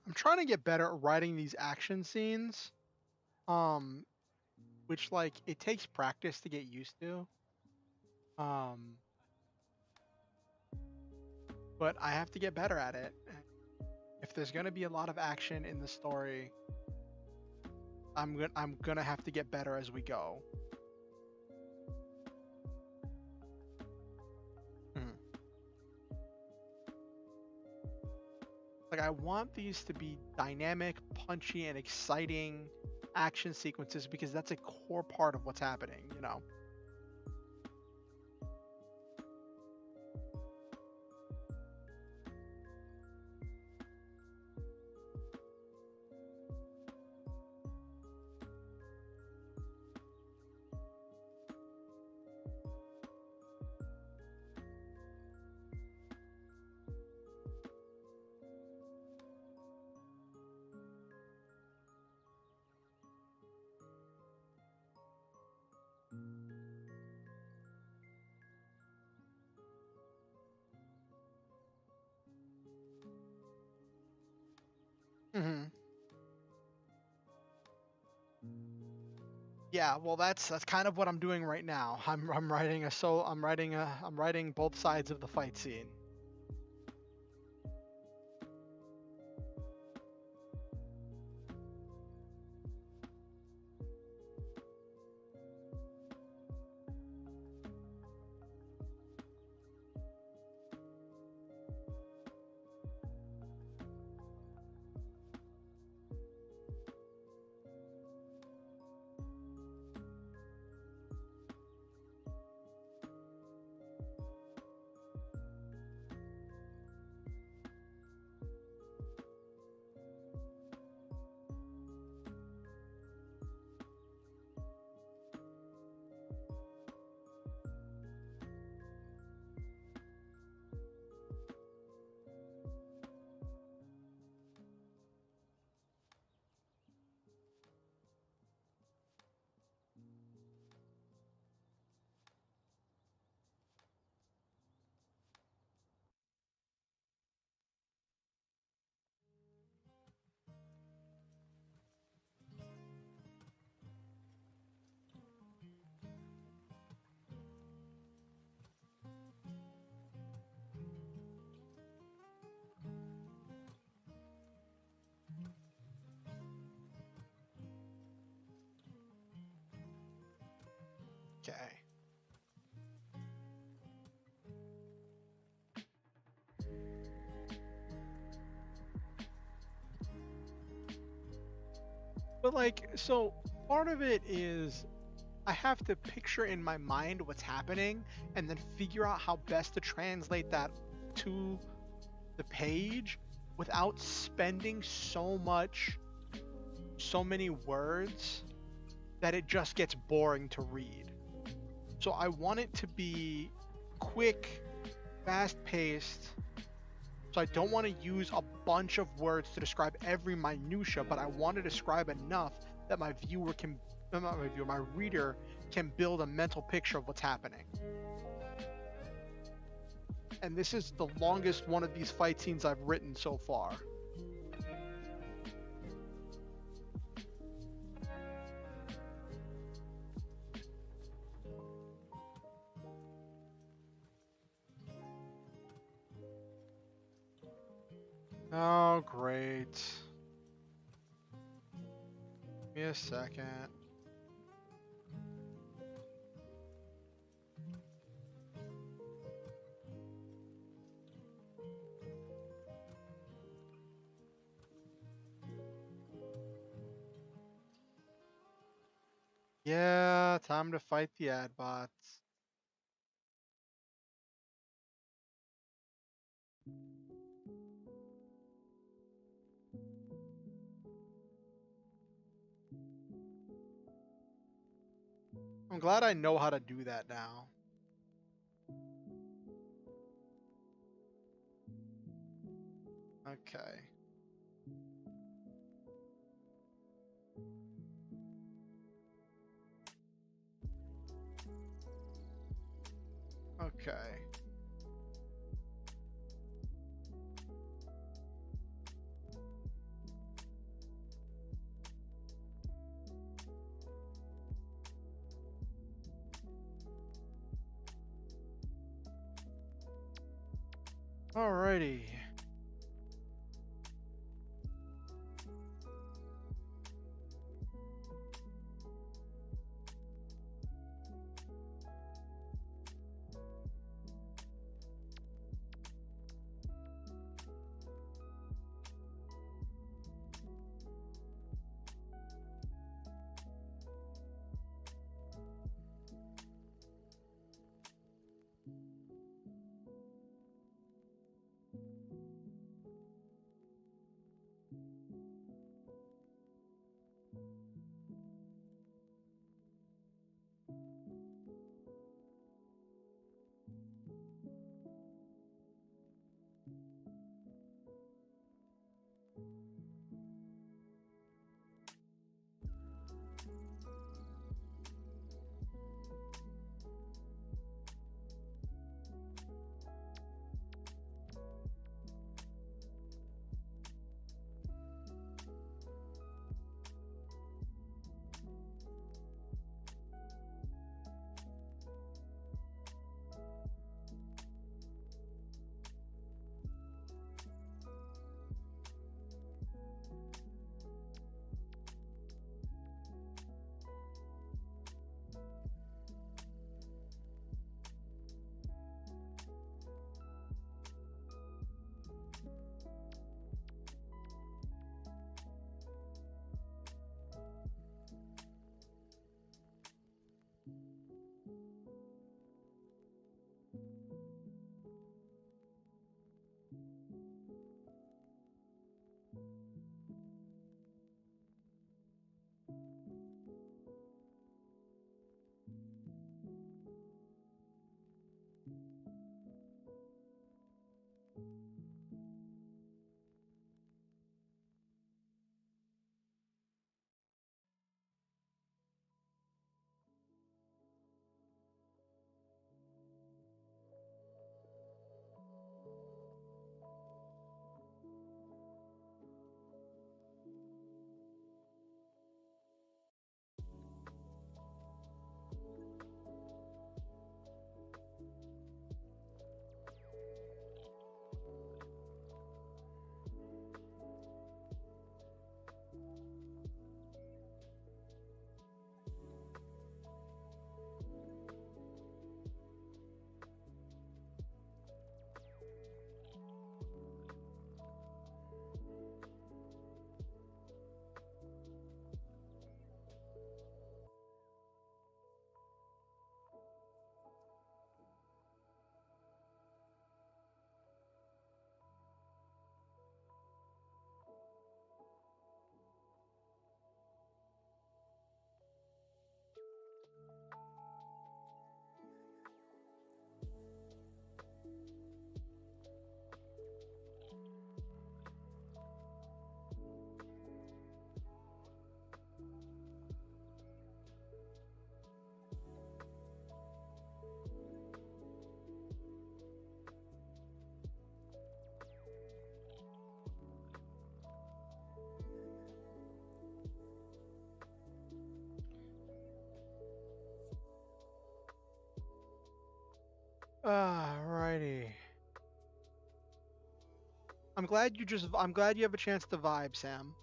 A: I'm trying to get better at writing these action scenes. Which like it takes practice to get used to. But I have to get better at it. If there's gonna be a lot of action in the story, I'm gonna have to get better as we go. Like I want these to be dynamic, punchy, and exciting action sequences because that's a core part of what's happening, you know. hmm Yeah, well, that's kind of what I'm doing right now. I'm writing I'm writing both sides of the fight scene. Okay. But like, so part of it is I have to picture in my mind what's happening and then figure out how best to translate that to the page without spending so many words that it just gets boring to read. So I want it to be quick, fast paced. So I don't want to use a bunch of words to describe every minutia, but I want to describe enough that my viewer can, not my viewer, my reader can build a mental picture of what's happening. And this is the longest one of these fight scenes I've written so far. Oh, great. Give me a second. Yeah, time to fight the ad bots. I'm glad I know how to do that now. Okay. Okay. Alrighty. Alrighty. I'm glad you have a chance to vibe, Sam.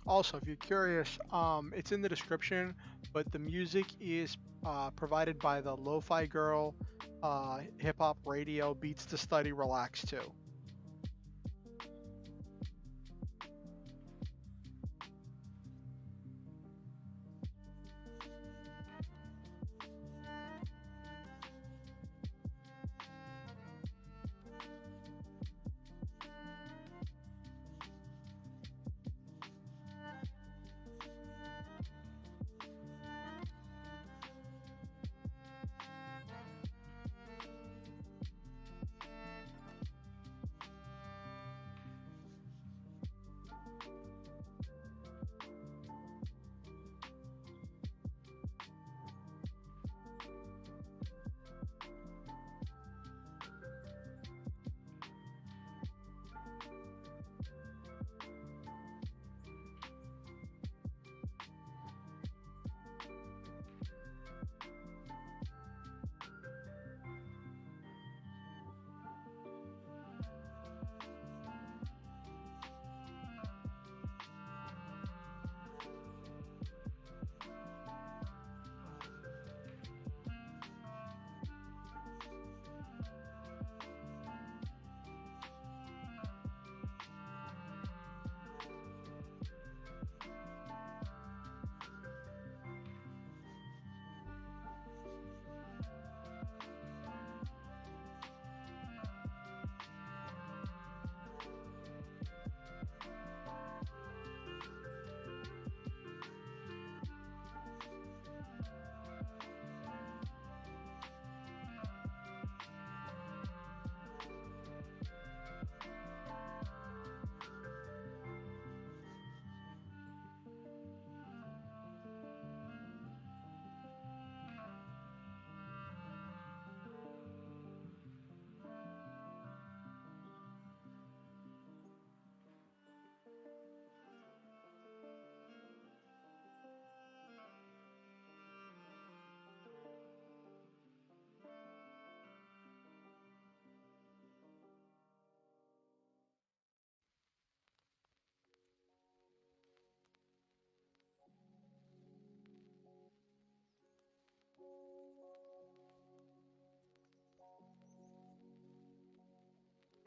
A: Also, if you're curious, it's in the description but the music is provided by the Lofi Girl hip hop radio Beats to Study Relax too.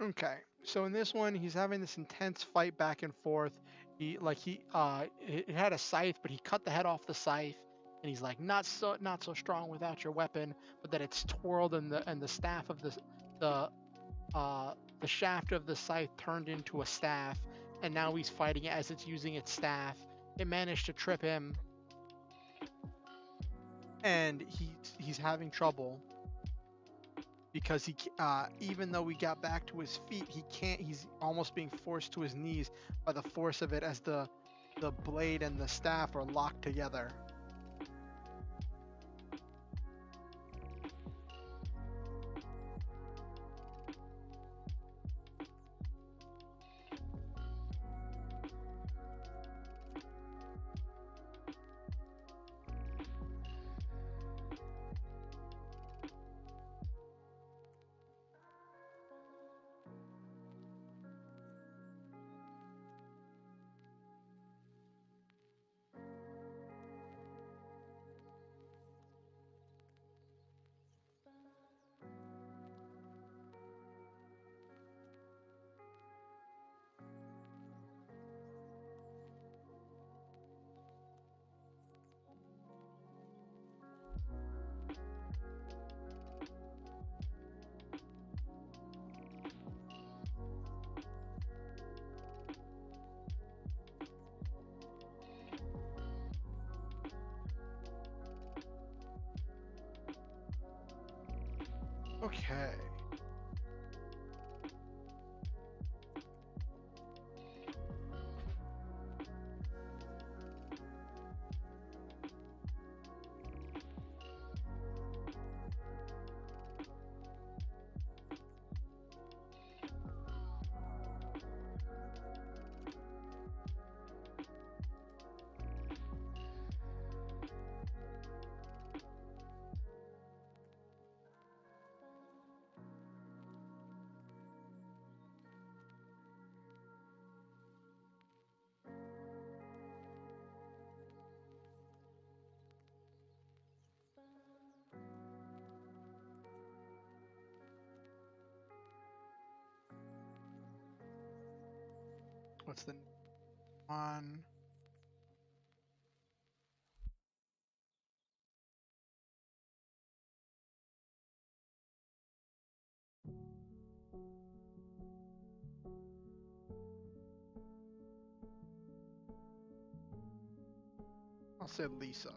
A: Okay, so in this one, he's having this intense fight back and forth. He had a scythe, but he cut the head off the scythe, and he's like, not so strong without your weapon. But then it's twirled, and the staff of the the shaft of the scythe turned into a staff, and now he's fighting it as it's using its staff. It managed to trip him, and he's having trouble because even though he got back to his feet, he can't. He's almost being forced to his knees by the force of it, as the blade and the staff are locked together. Okay. What's the one? I'll say Lisa.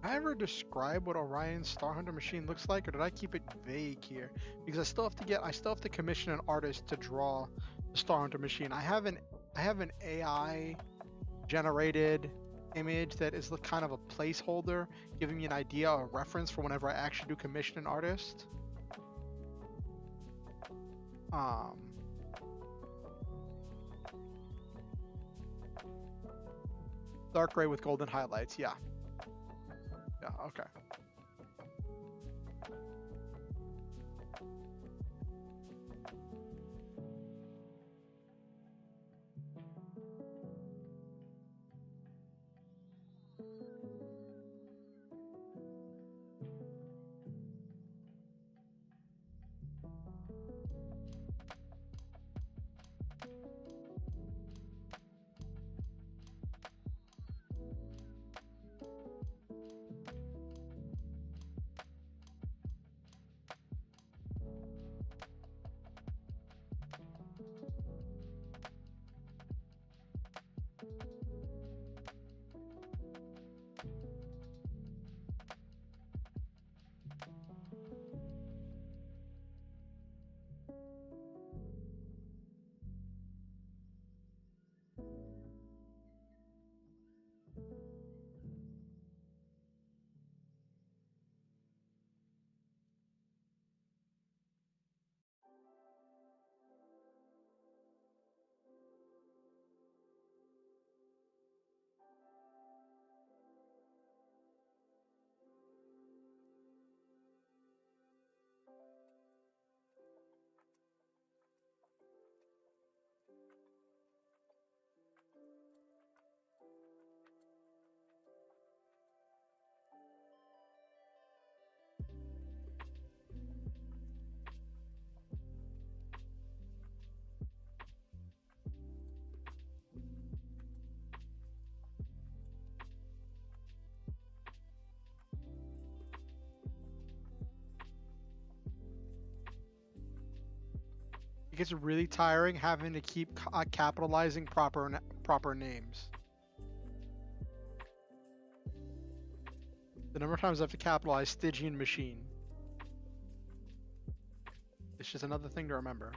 A: I ever describe what Orion's Star Hunter machine looks like, or did I keep it vague here? Because I still have to commission an artist to draw the Star Hunter machine. I have an AI generated image that is kind of a placeholder, giving me an idea or reference for whenever I actually do commission an artist. Dark gray with golden highlights, yeah. Yeah, okay. It gets really tiring having to keep capitalizing proper names. The number of times I have to capitalize Stygian machine. It's just another thing to remember.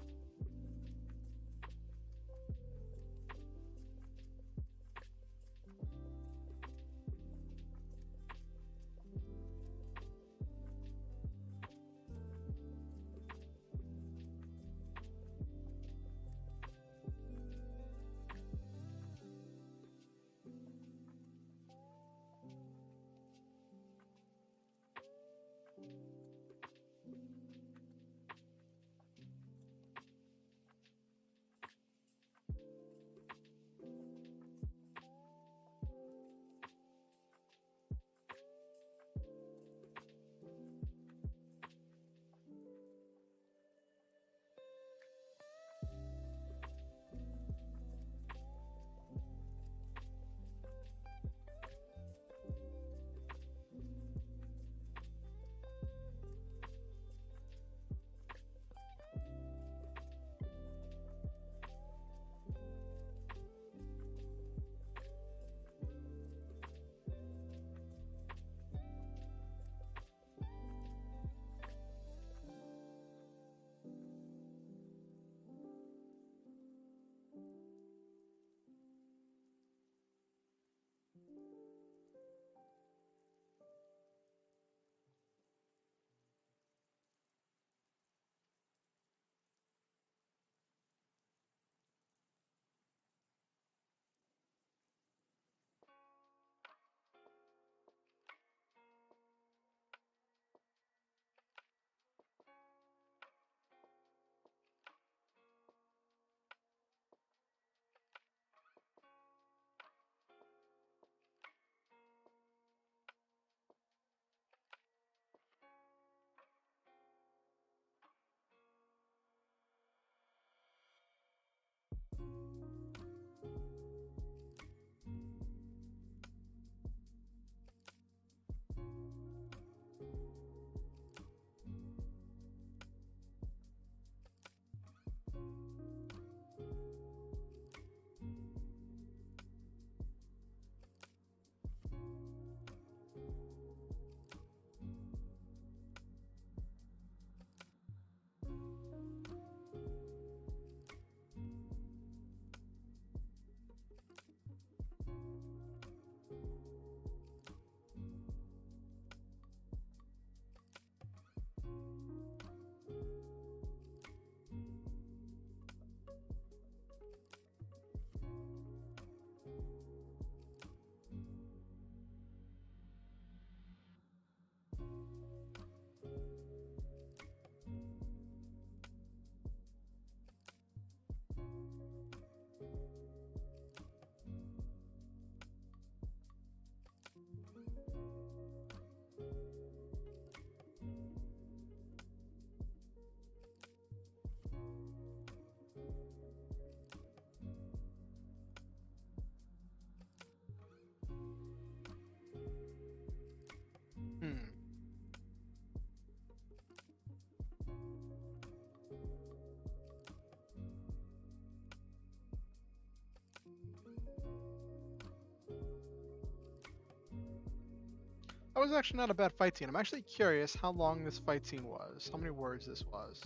A: was actually not a bad fight scene. I'm actually curious how long this fight scene was. How many words this was.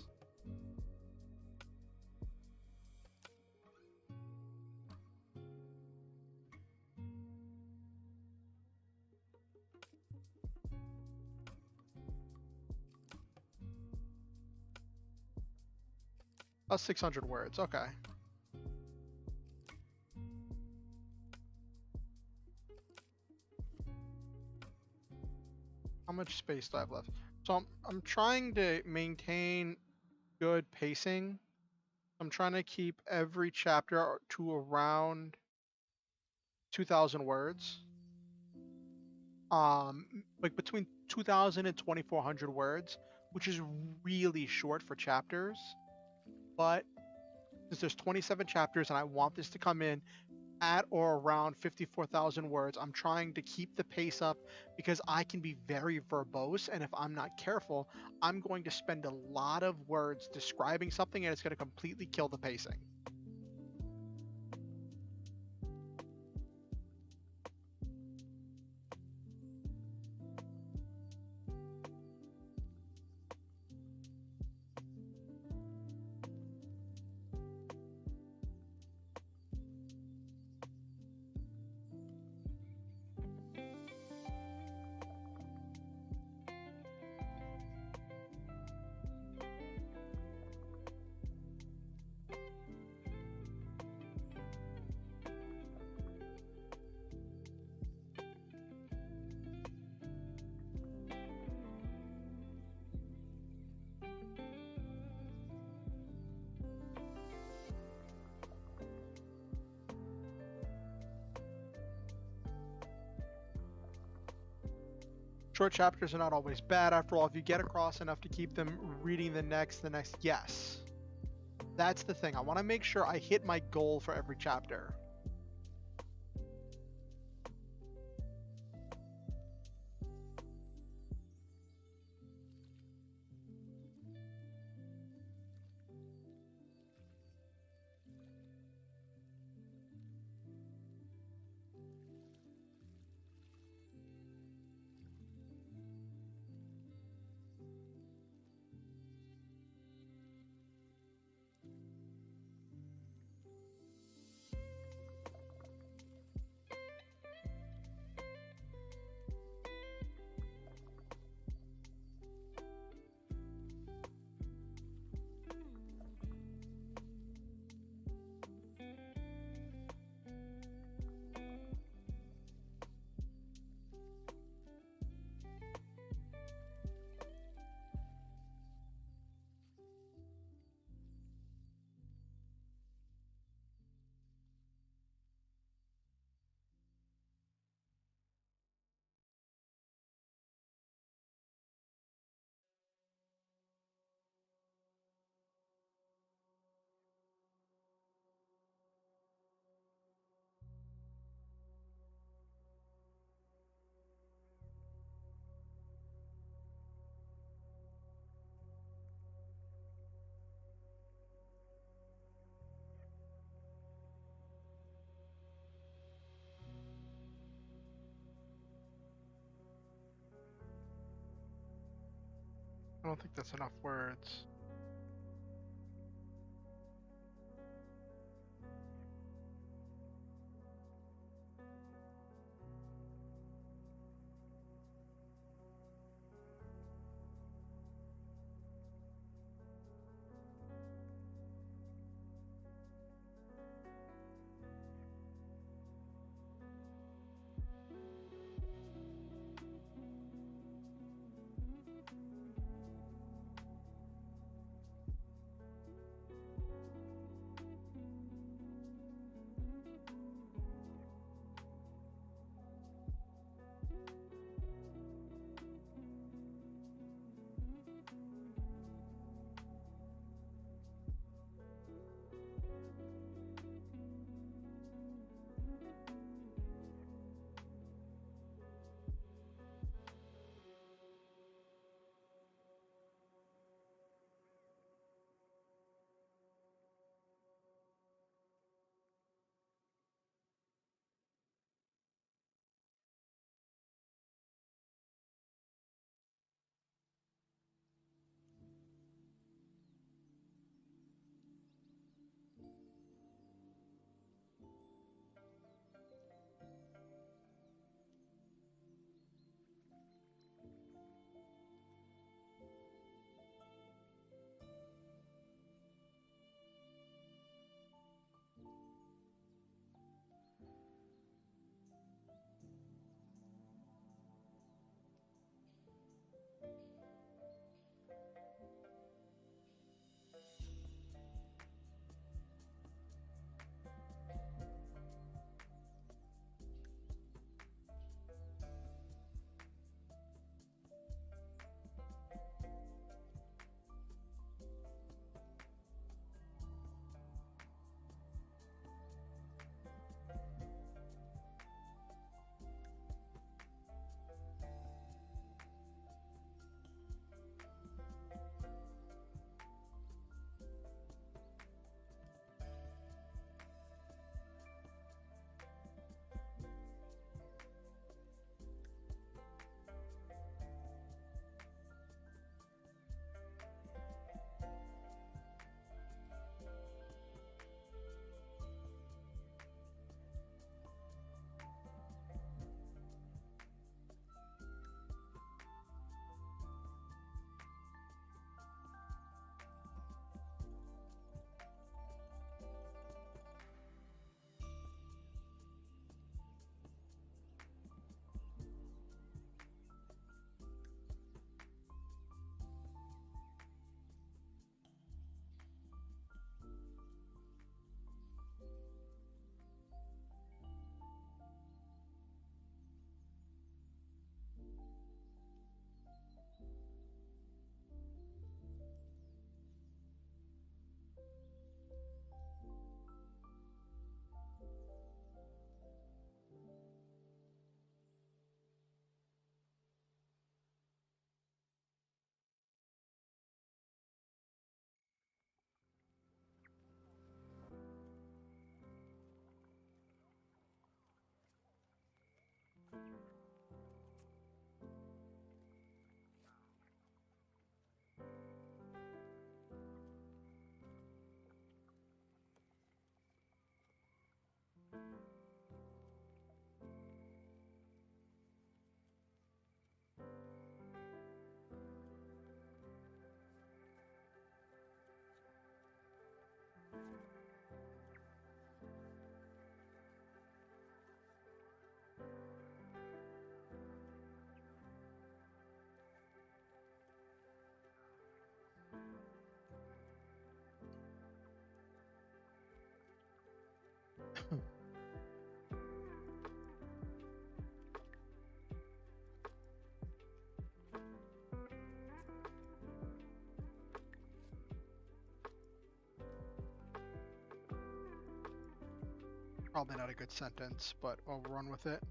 A: About 600 words. Okay. How much space do I have left? So I'm trying to maintain good pacing. I'm trying to keep every chapter to around 2,000 words. Like between 2,000 and 2,400 words, which is really short for chapters. But since there's 27 chapters and I want this to come in at or around 54,000 words, I'm trying to keep the pace up because I can be very verbose, and if I'm not careful, I'm going to spend a lot of words describing something and it's going to completely kill the pacing. Short chapters are not always bad. After all, if you get across enough to keep them reading the next, yes. That's the thing. I want to make sure I hit my goal for every chapter. I don't think that's enough words. Probably not a good sentence, but I'll run with it.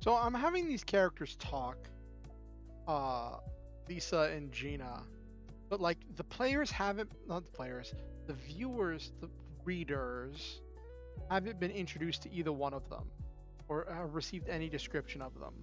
A: So I'm having these characters talk, Lisa and Gina, but like the players haven't, not the players, the viewers, the readers haven't been introduced to either one of them or have received any description of them.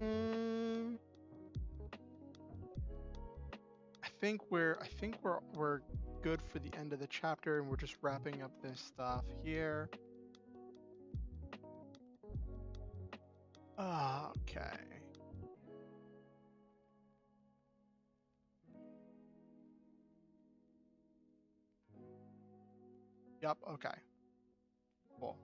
A: Mm, I think we're good for the end of the chapter, and we're just wrapping up this stuff here. Okay. Yep. Okay. Cool.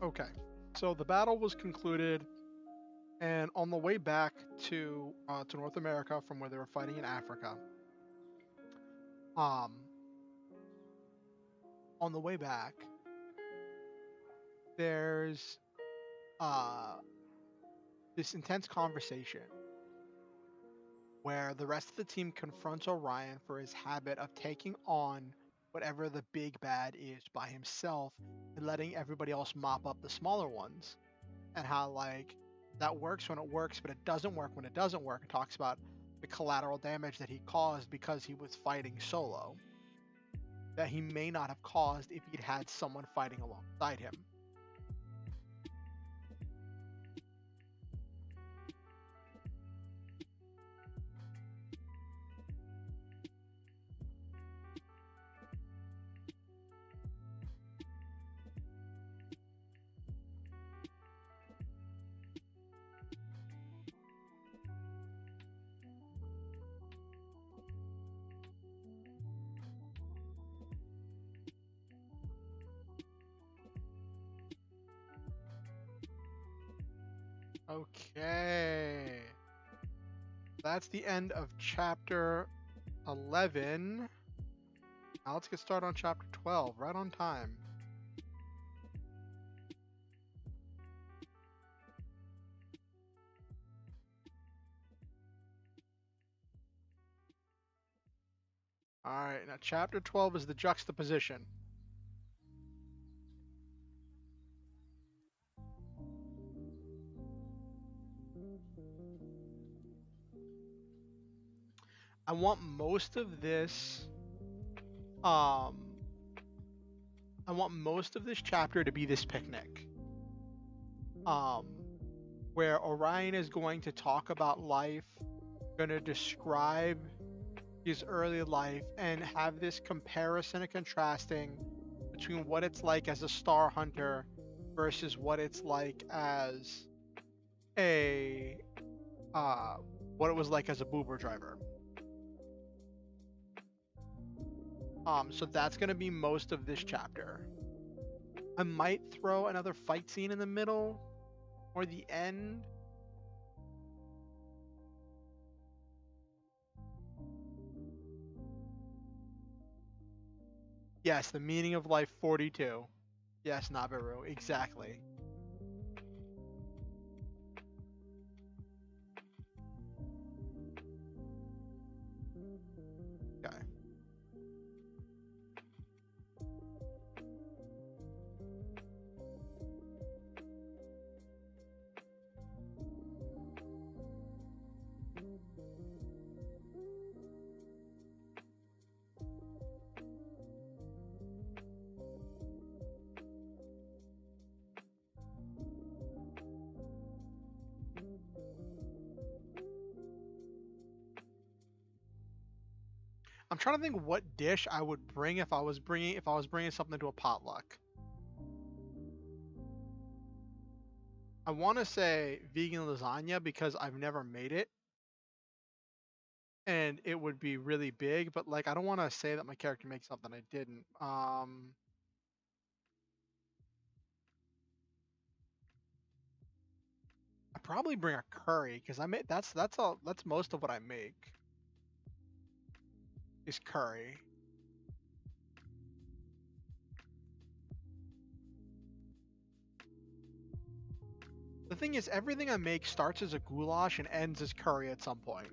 A: Okay. So the battle was concluded, and on the way back to North America from where they were fighting in Africa, um, on the way back, there's uh this intense conversation where the rest of the team confronts Orion for his habit of taking on whatever the big bad is by himself and letting everybody else mop up the smaller ones, and how like that works when it works, but it doesn't work when it doesn't work. It talks about the collateral damage that he caused because he was fighting solo that he may not have caused if he'd had someone fighting alongside him. Okay. That's the end of chapter 11. Now let's get started on chapter 12, right on time. Alright, now chapter 12 is the juxtaposition. I want most of this I want most of this chapter to be this picnic. Where Orion is going to talk about life, going to describe his early life and have this comparison and contrasting between what it's like as a star hunter versus what it's like as a what it was like as a boober driver. So that's going to be most of this chapter. I might throw another fight scene in the middle or the end. Yes, the meaning of life 42. Yes, Nabiru, exactly. Okay. I'm trying to think what dish I would bring if I was bringing something to a potluck. I want to say vegan lasagna because I've never made it and it would be really big, but like I don't want to say that my character makes something I didn't. I probably bring a curry because I make that's most of what I make is curry. The thing is, everything I make starts as a goulash and ends as curry at some point.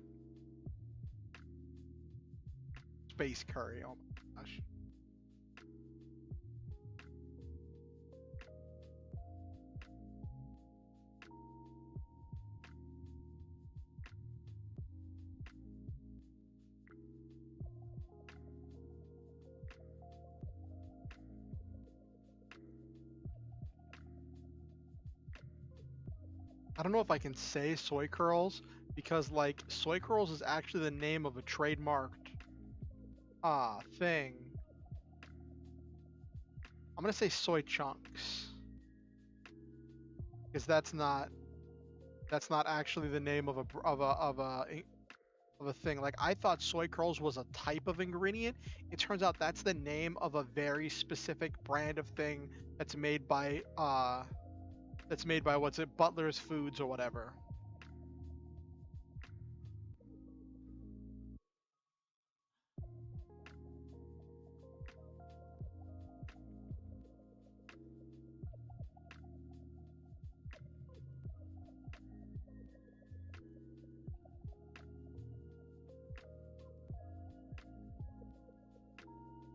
A: Space curry. Oh my gosh. I don't know if I can say soy curls because like soy curls is actually the name of a trademarked thing. I'm gonna say soy chunks because that's not actually the name of a thing. Like I thought soy curls was a type of ingredient. It turns out that's the name of a very specific brand of thing that's made by what's it, Butler's Foods or whatever.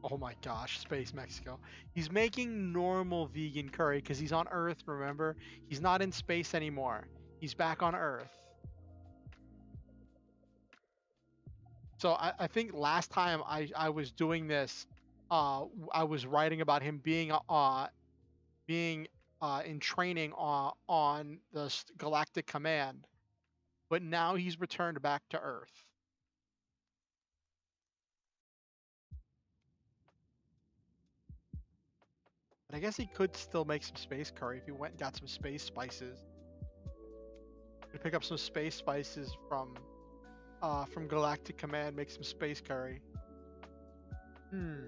A: Oh my gosh, Space Mexico. He's making normal vegan curry because he's on Earth, remember? He's not in space anymore. He's back on Earth. So I think last time I was doing this, I was writing about him being in training on the Galactic Command, but now he's returned back to Earth. But I guess he could still make some space curry if he went and got some space spices. Could pick up some space spices from Galactic Command, make some space curry. Hmm.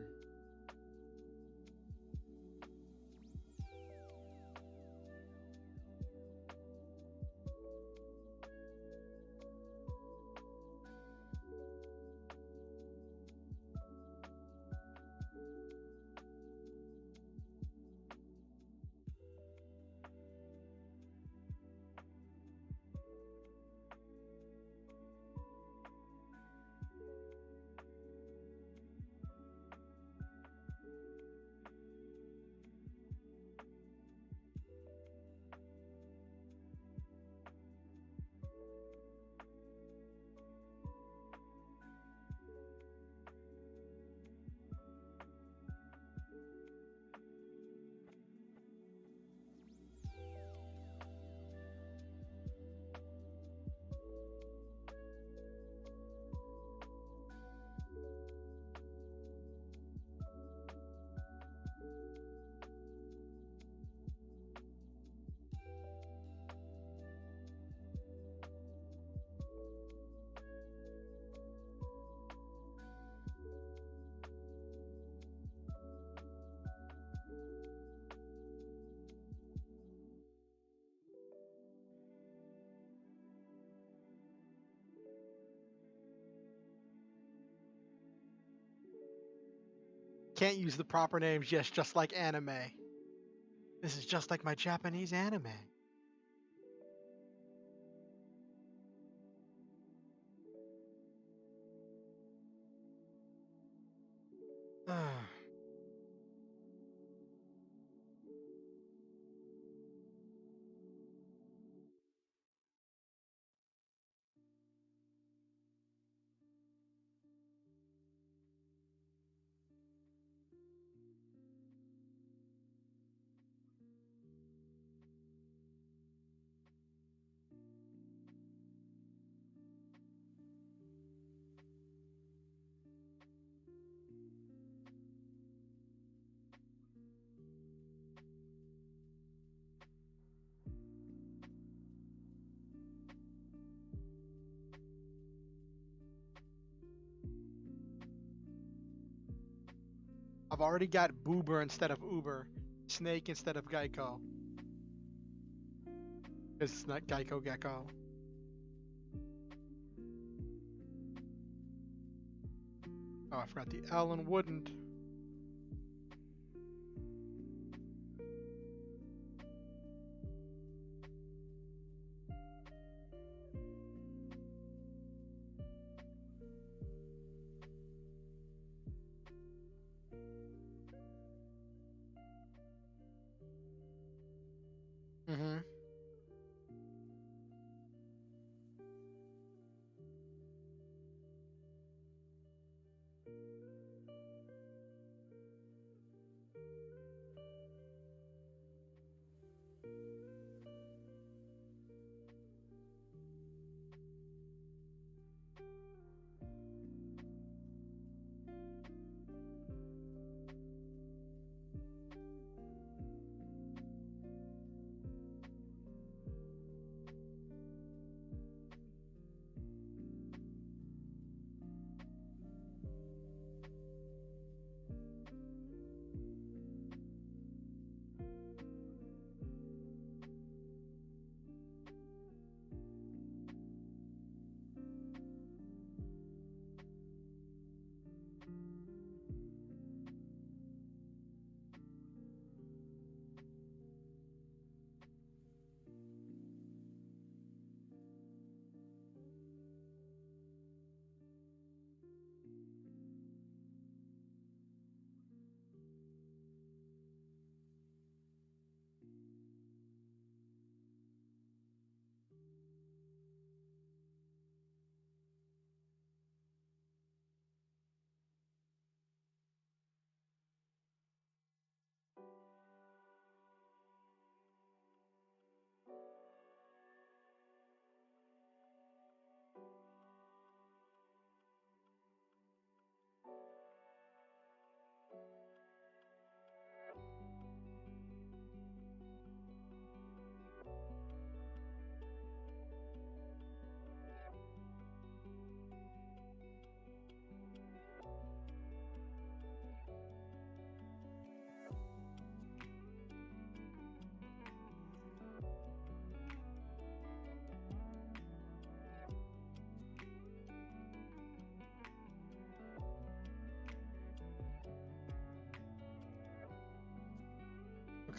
A: Can't use the proper names. Yes, just like anime. This is just like my Japanese anime. I've already got Boober instead of Uber, Snake instead of Geico. Because it's not Geico Gecko. Oh, I forgot the L and wouldn't. Mm-hmm.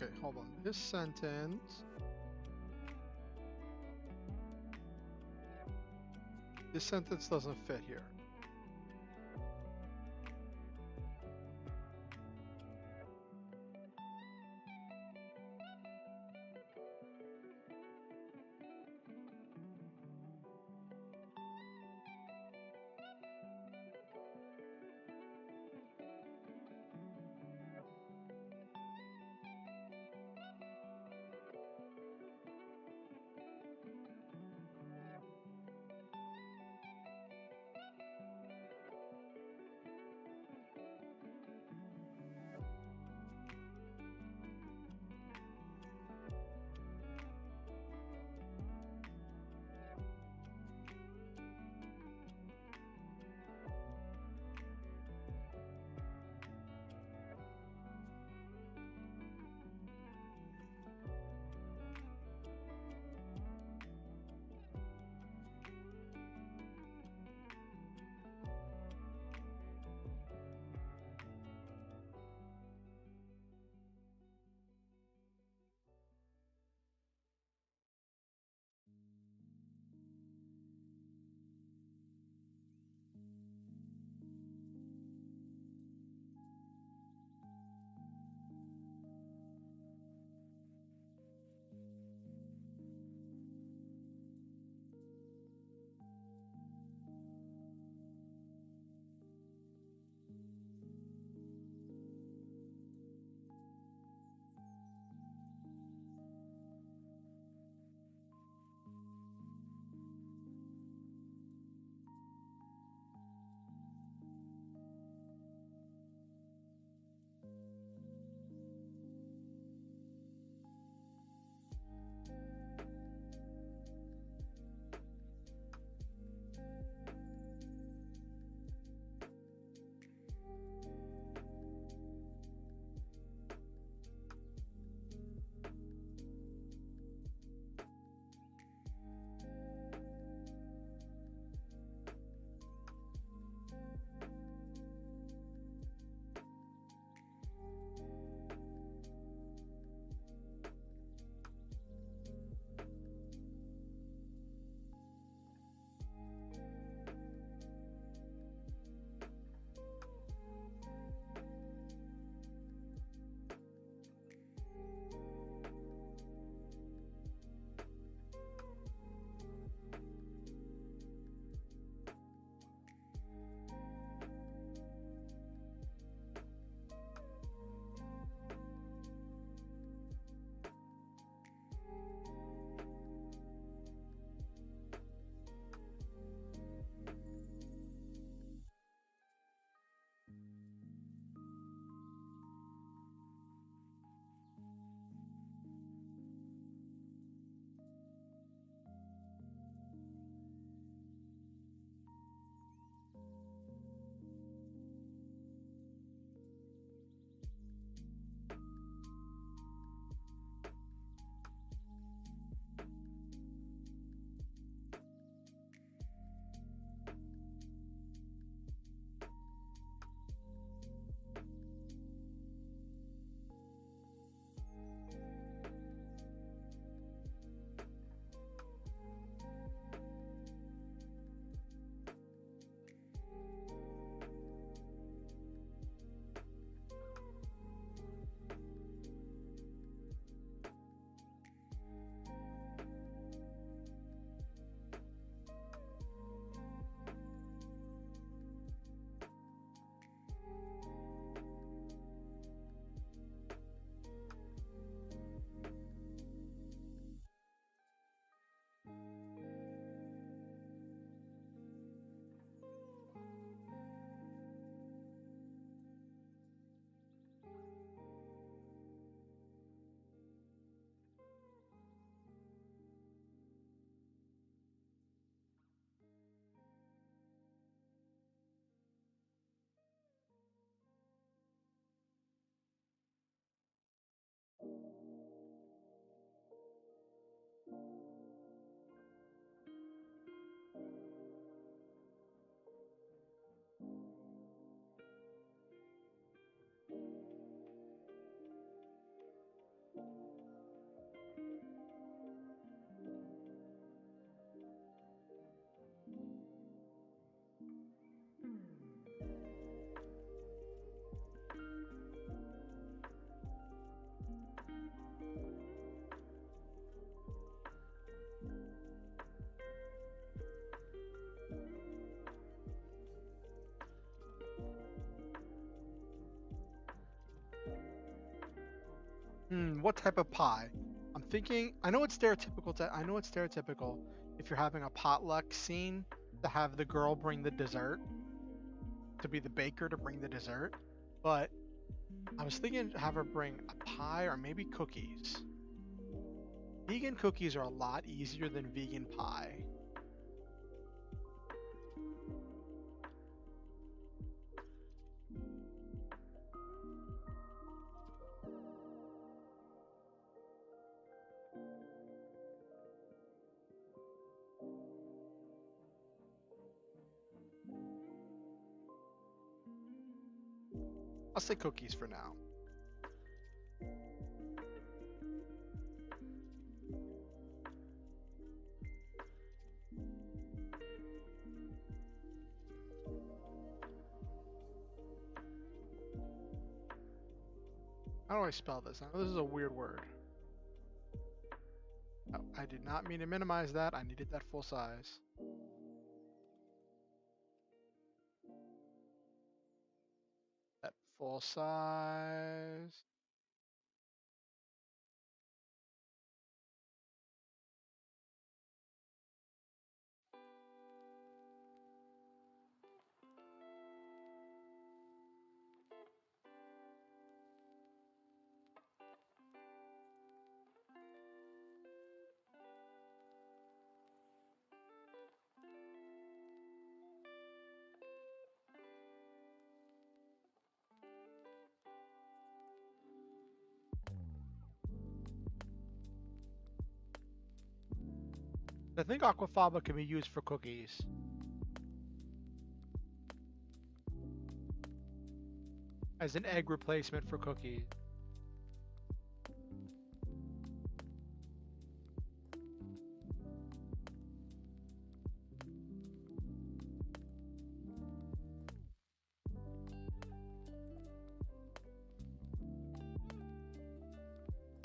A: Okay, hold on. This sentence. This sentence doesn't fit here. what type of pie? I'm thinking. I know it's stereotypical. I know it's stereotypical if you're having a potluck scene to have the girl bring the dessert, to be the baker to bring the dessert. But I was thinking have her bring a pie or maybe cookies. Vegan cookies are a lot easier than vegan pie. I'll say cookies for now. How do I spell this? I know this is a weird word. Oh, I did not mean to minimize that. I needed that full size. That full size. I think aquafaba can be used for cookies. As an egg replacement for cookies.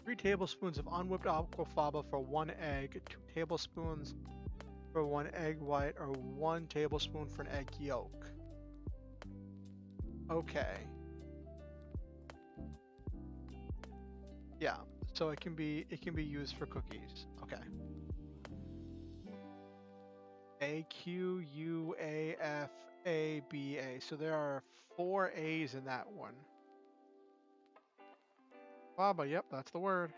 A: Three tablespoons of unwhipped aquafaba for 1 egg, 2 tablespoons for 1 egg white, or 1 tablespoon for an egg yolk. Okay. Yeah, so it can be used for cookies. Okay. AQUAFABA. So there are 4 A's in that one. Faba, yep, that's the word.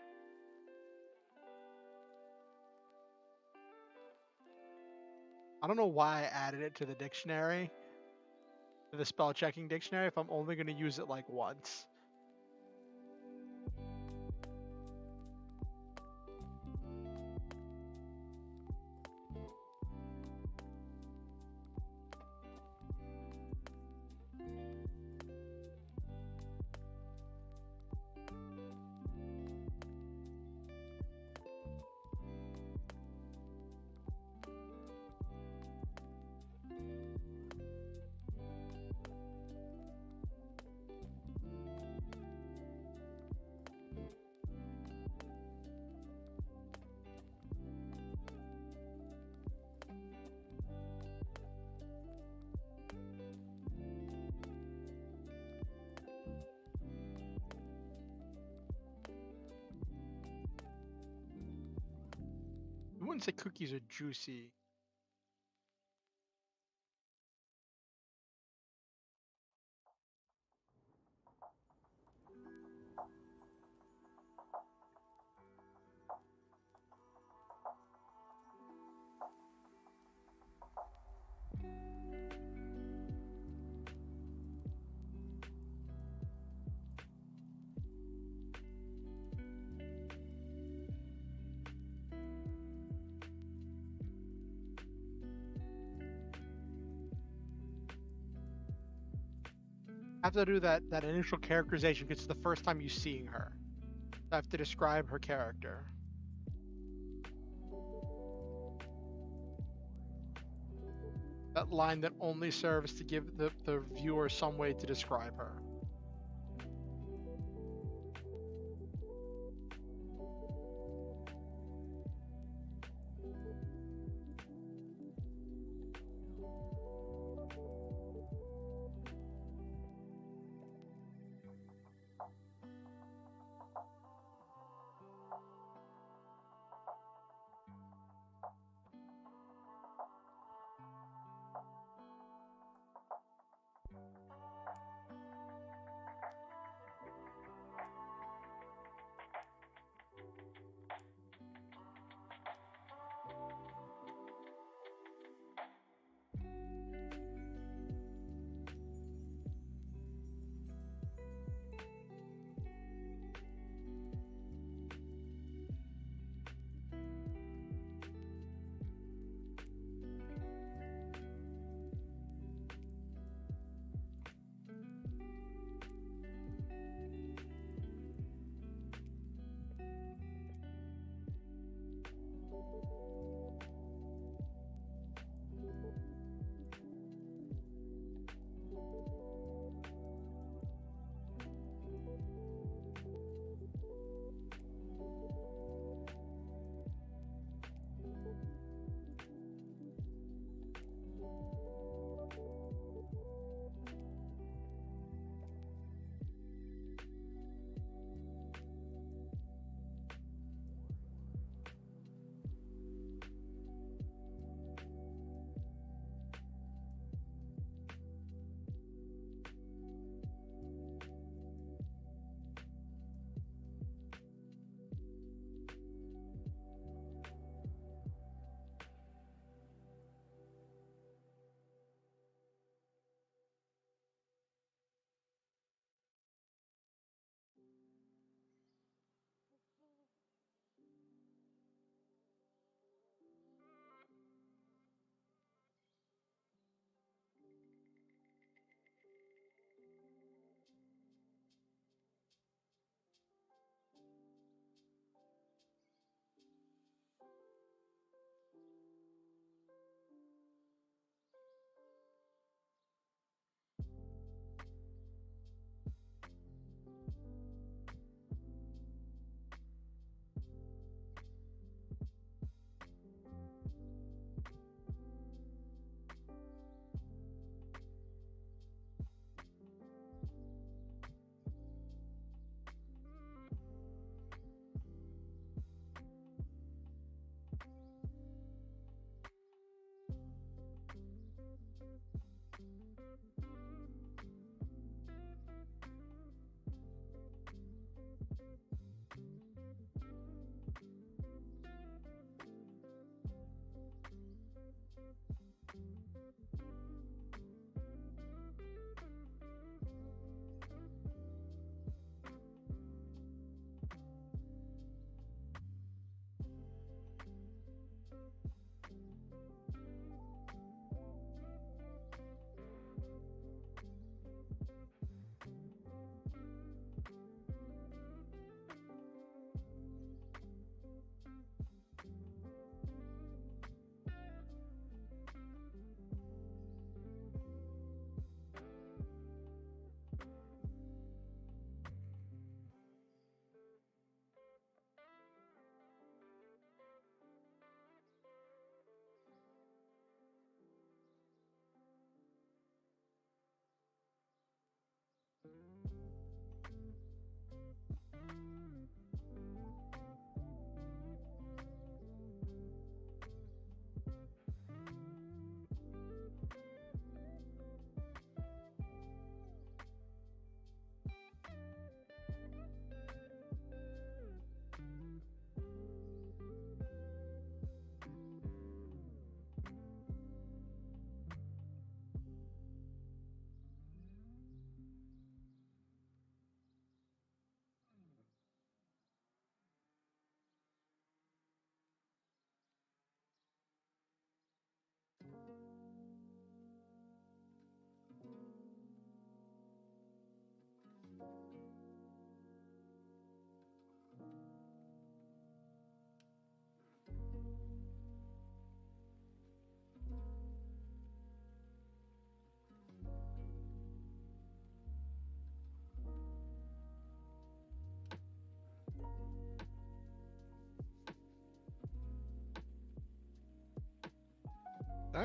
A: I don't know why I added it to the dictionary, to the spell checking dictionary, if I'm only going to use it like once. I wouldn't say cookies are juicy. I have to do that initial characterization because it's the first time you're seeing her. I have to describe her character. That line that only serves to give the viewer some way to describe her.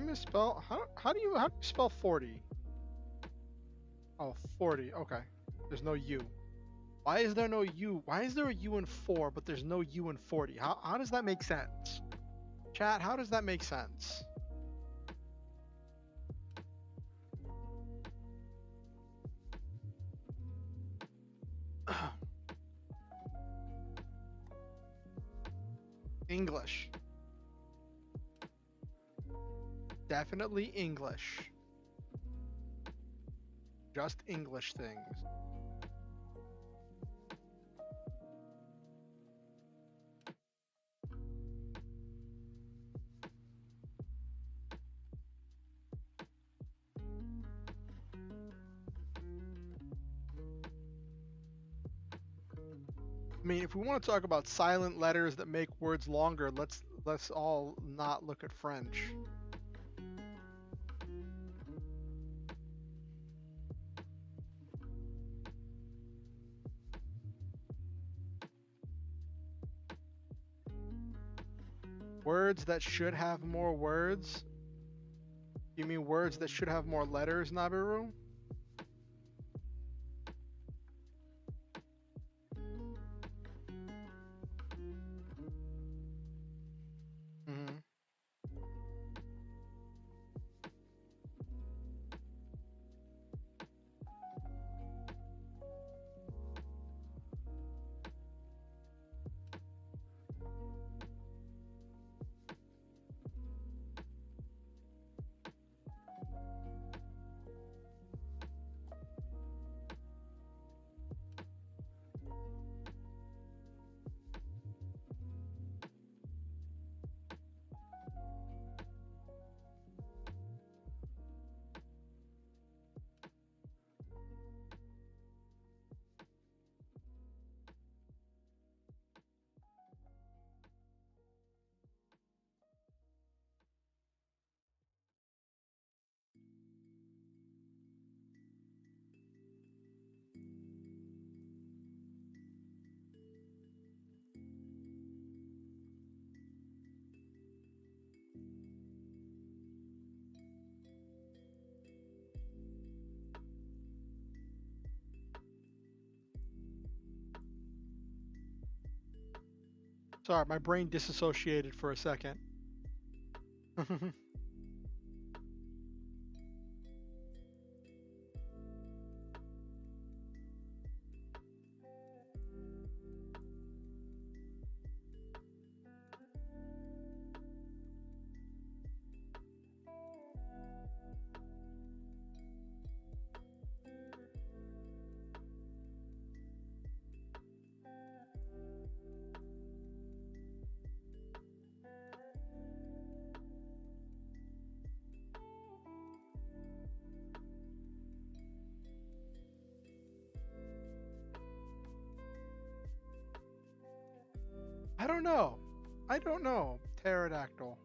A: misspell? How do you spell 40? Oh, 40. Okay. There's no U. Why is there no U? Why is there a U in 4, but there's no U in 40? How does that make sense? Chat, how does that make sense? English. Definitely English. Just English things. I mean, if we want to talk about silent letters that make words longer, let's all not look at French. Words that should have more words? You mean words that should have more letters, Nabiru? Mm-hmm. Sorry, my brain disassociated for a second. I don't know. I don't know. Pterodactyl.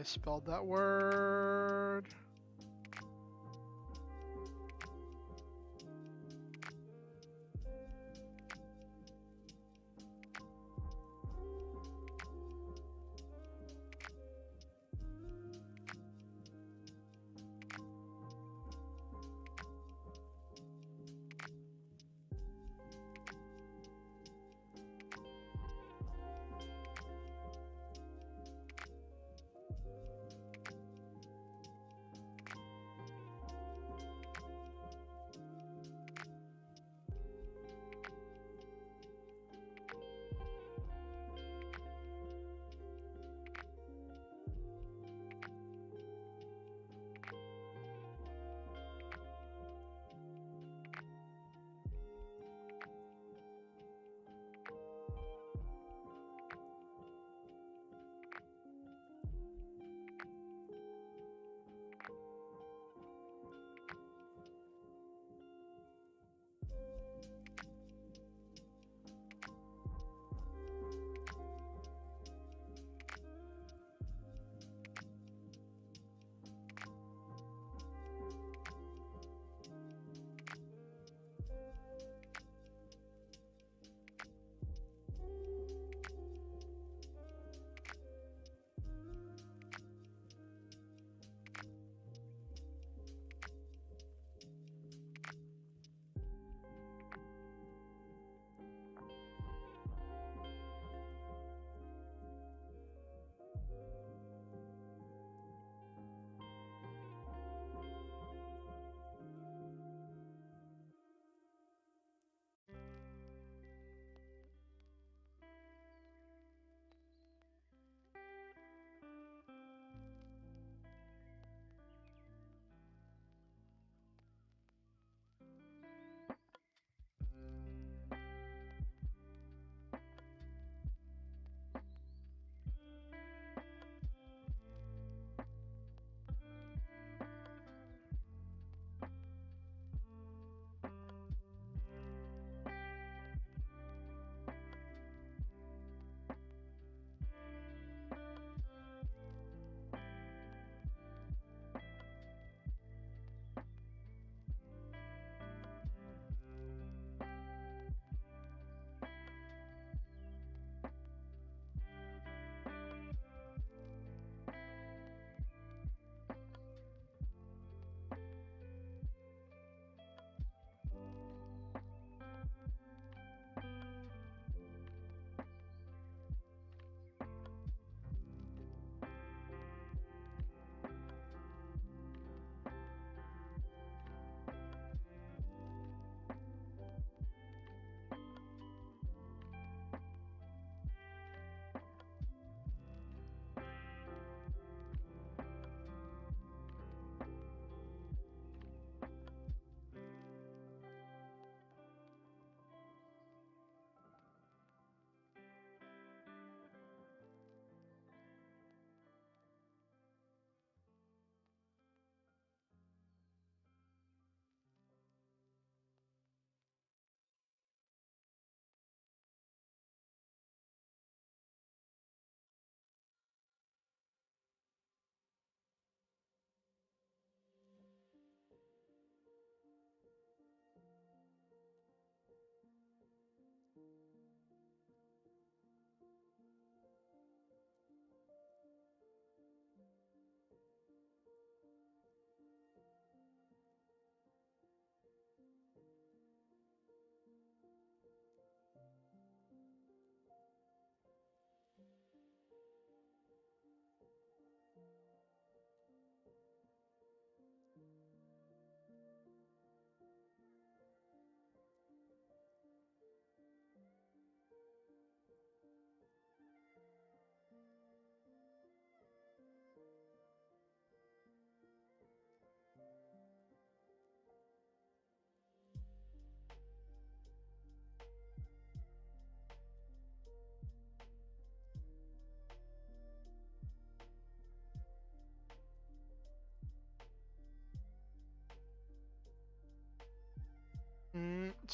A: misspelled that word.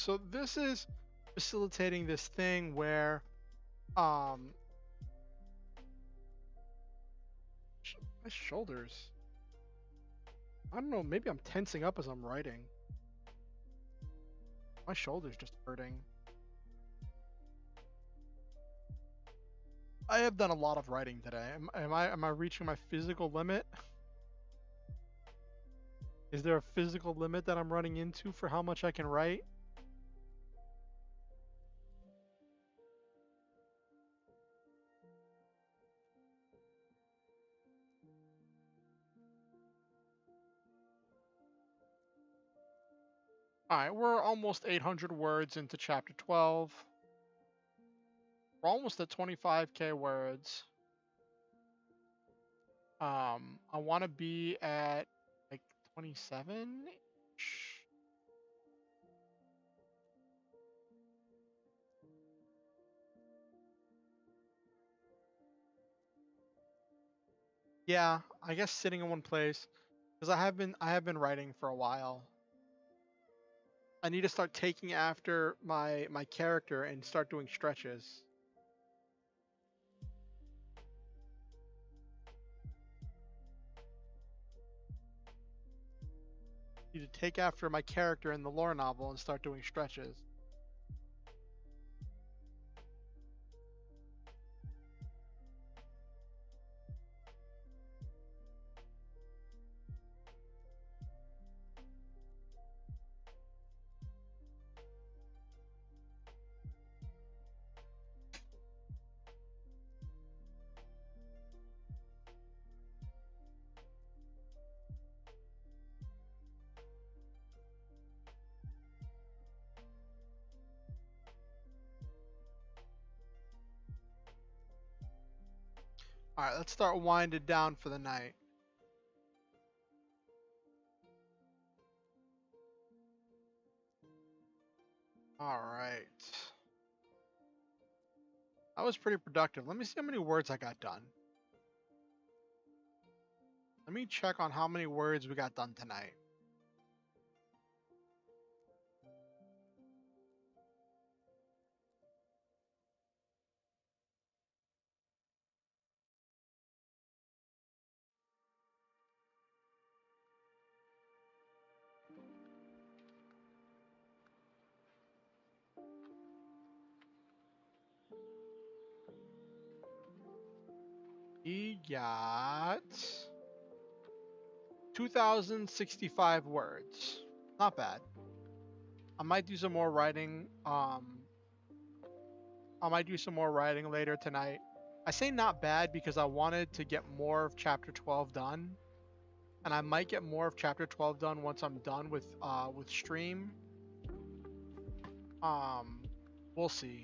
A: So this is facilitating this thing where um My shoulders. I don't know, maybe I'm tensing up as I'm writing. My shoulder's just hurting. I have done a lot of writing today. Am I reaching my physical limit? Is there a physical limit that I'm running into for how much I can write? Alright, we're almost 800 words into chapter 12. We're almost at 25k words. I want to be at like 27-ish. Yeah, I guess sitting in one place because I have been writing for a while. I need to start taking after my character and start doing stretches. Need to take after my character in the lore novel and start doing stretches. All right, let's start winding down for the night. All right. That was pretty productive. Let me see how many words I got done. Let me check on how many words we got done tonight. We got 2,065 words. Not bad. I might do some more writing. I might do some more writing later tonight. I say not bad because I wanted to get more of chapter 12 done, and I might get more of chapter 12 done once I'm done with stream. We'll see.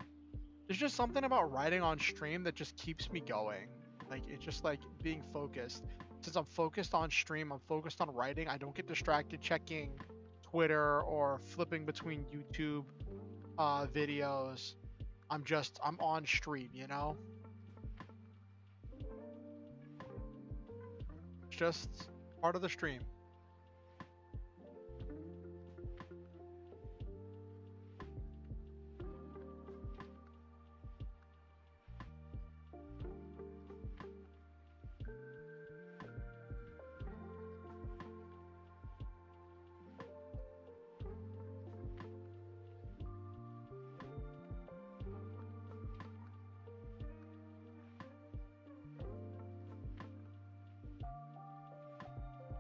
A: There's just something about writing on stream that just keeps me going. Like, it's just like being focused. Since I'm focused on stream, I'm focused on writing. I don't get distracted checking Twitter or flipping between YouTube videos. I'm on stream, you know? It's just part of the stream.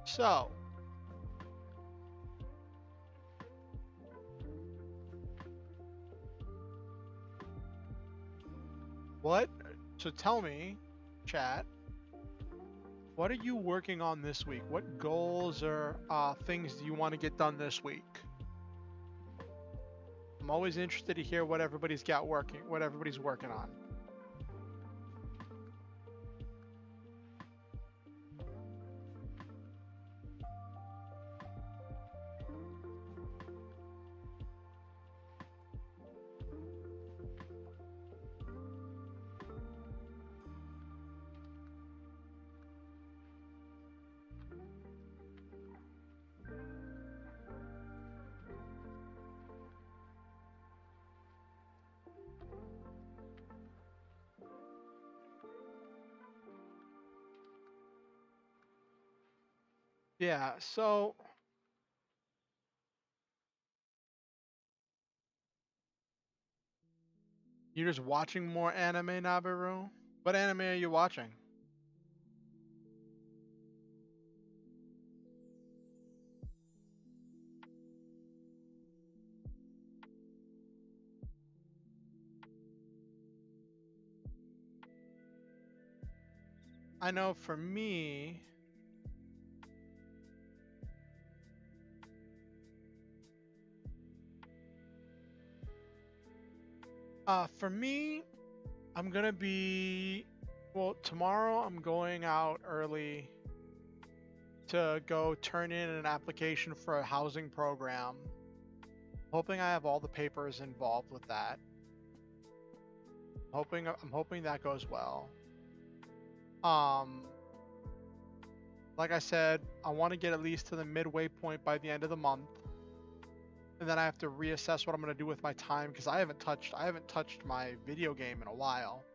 A: So, what? So tell me, chat, what are you working on this week? What goals or things do you want to get done this week? I'm always interested to hear what everybody's working on. Yeah, so you're just watching more anime, Nabiru? What anime are you watching? I know for me, I'm gonna be, well, tomorrow I'm going out early to go turn in an application for a housing program. Hoping I have all the papers involved with that. I'm hoping that goes well. Um, like I said, I want to get at least to the midway point by the end of the month, and then I have to reassess what I'm gonna do with my time because I haven't touched my video game in a while.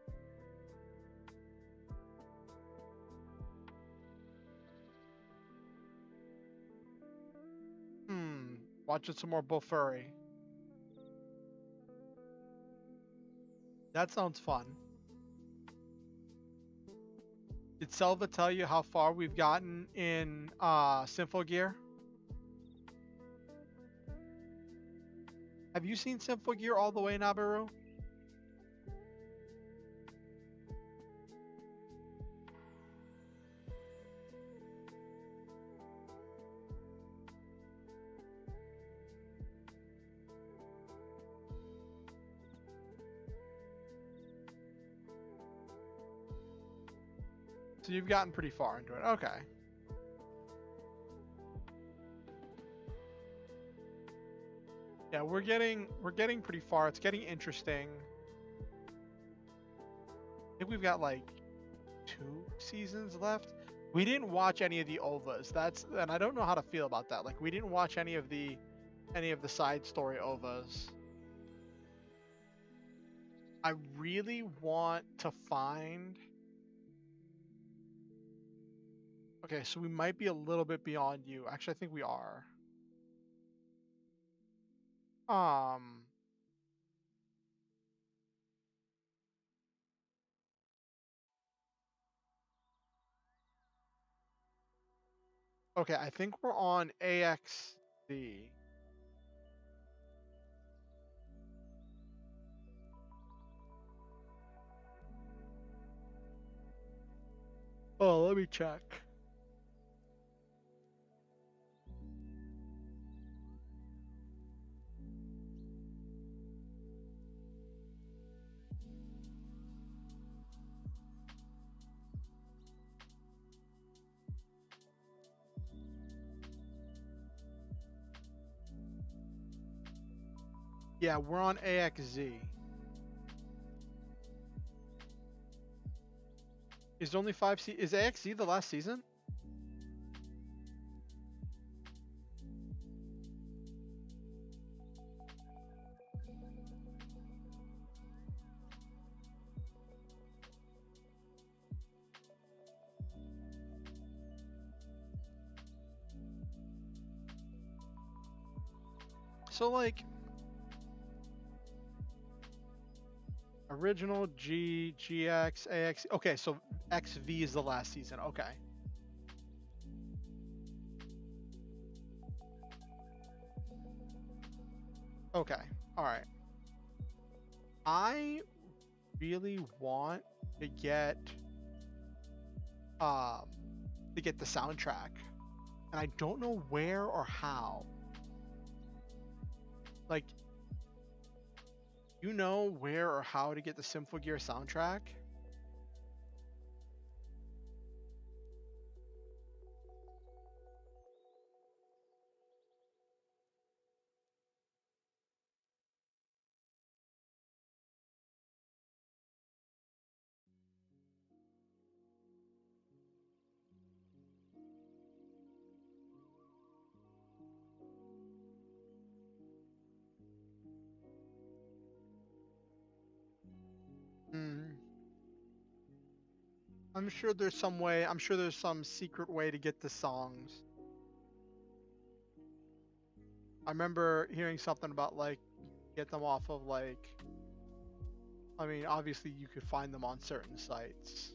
A: Hmm, watching some more Bullfurry. That sounds fun. Did Selva tell you how far we've gotten in Symphogear? Have you seen Symphogear all the way, Nabaru? So you've gotten pretty far into it. Okay. Yeah, we're getting pretty far. It's getting interesting. I think we've got like 2 seasons left. We didn't watch any of the OVAs. And I don't know how to feel about that. Like we didn't watch any of the side story OVAs. I really want to find. Okay, so we might be a little bit beyond you. Actually, I think we are. Um, okay, I think we're on AXD. Oh, let me check. Yeah, we're on AXZ. Is only is AXZ the last season? So like original G, GX, AX. Okay, so XV is the last season. Okay. Okay. All right. I really want to get um the soundtrack, and I don't know where or how. Like, you know where or how to get the Symphogear soundtrack? Hmm. I'm sure there's some way. I'm sure there's some secret way to get the songs. I remember hearing something about like you get them off of like, I mean, obviously you could find them on certain sites.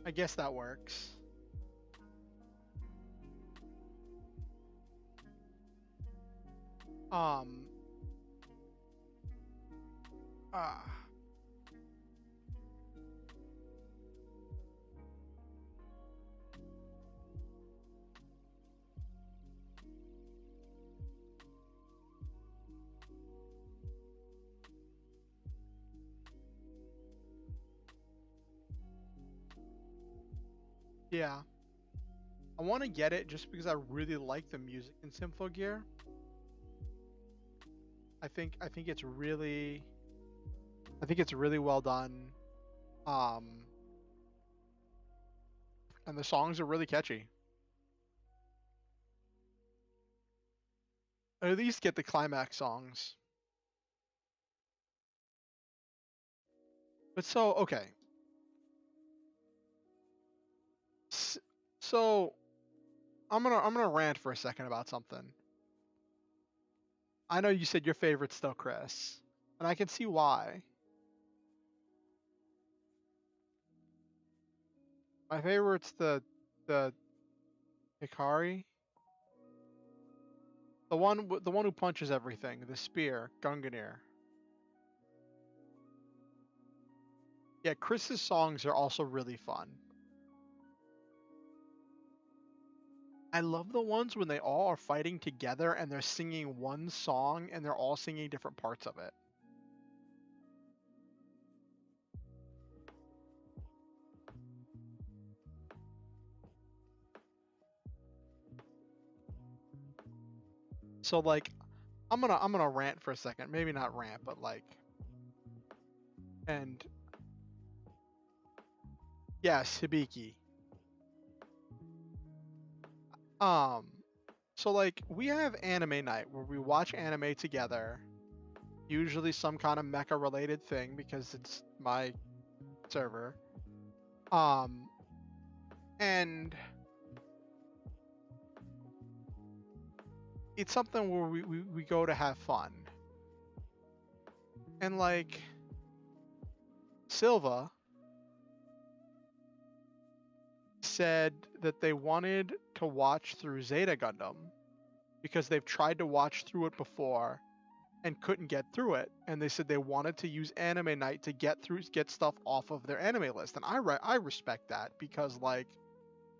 A: I guess that works. Um. Ah. Yeah. I want to get it just because I really like the music in Symphogear. I think it's really well done. Um, and the songs are really catchy. Or at least get the climax songs. But so okay. So I'm gonna rant for a second about something. I know you said your favorite's still Chris, and I can see why. My favorite's the Hikari, the one who punches everything, the spear, Gunganir. Yeah, Chris's songs are also really fun. I love the ones when they all are fighting together and they're singing one song and they're all singing different parts of it. So like I'm gonna rant for a second. Maybe not rant, but like and yes, Hibiki. Um so like we have anime night where we watch anime together. Usually some kind of mecha related thing because it's my server. Um and it's something where we go to have fun. And like Silva said that they wanted to watch through Zeta Gundam because they've tried to watch through it before and couldn't get through it, and they said they wanted to use anime night to get stuff off of their anime list. And I respect that because like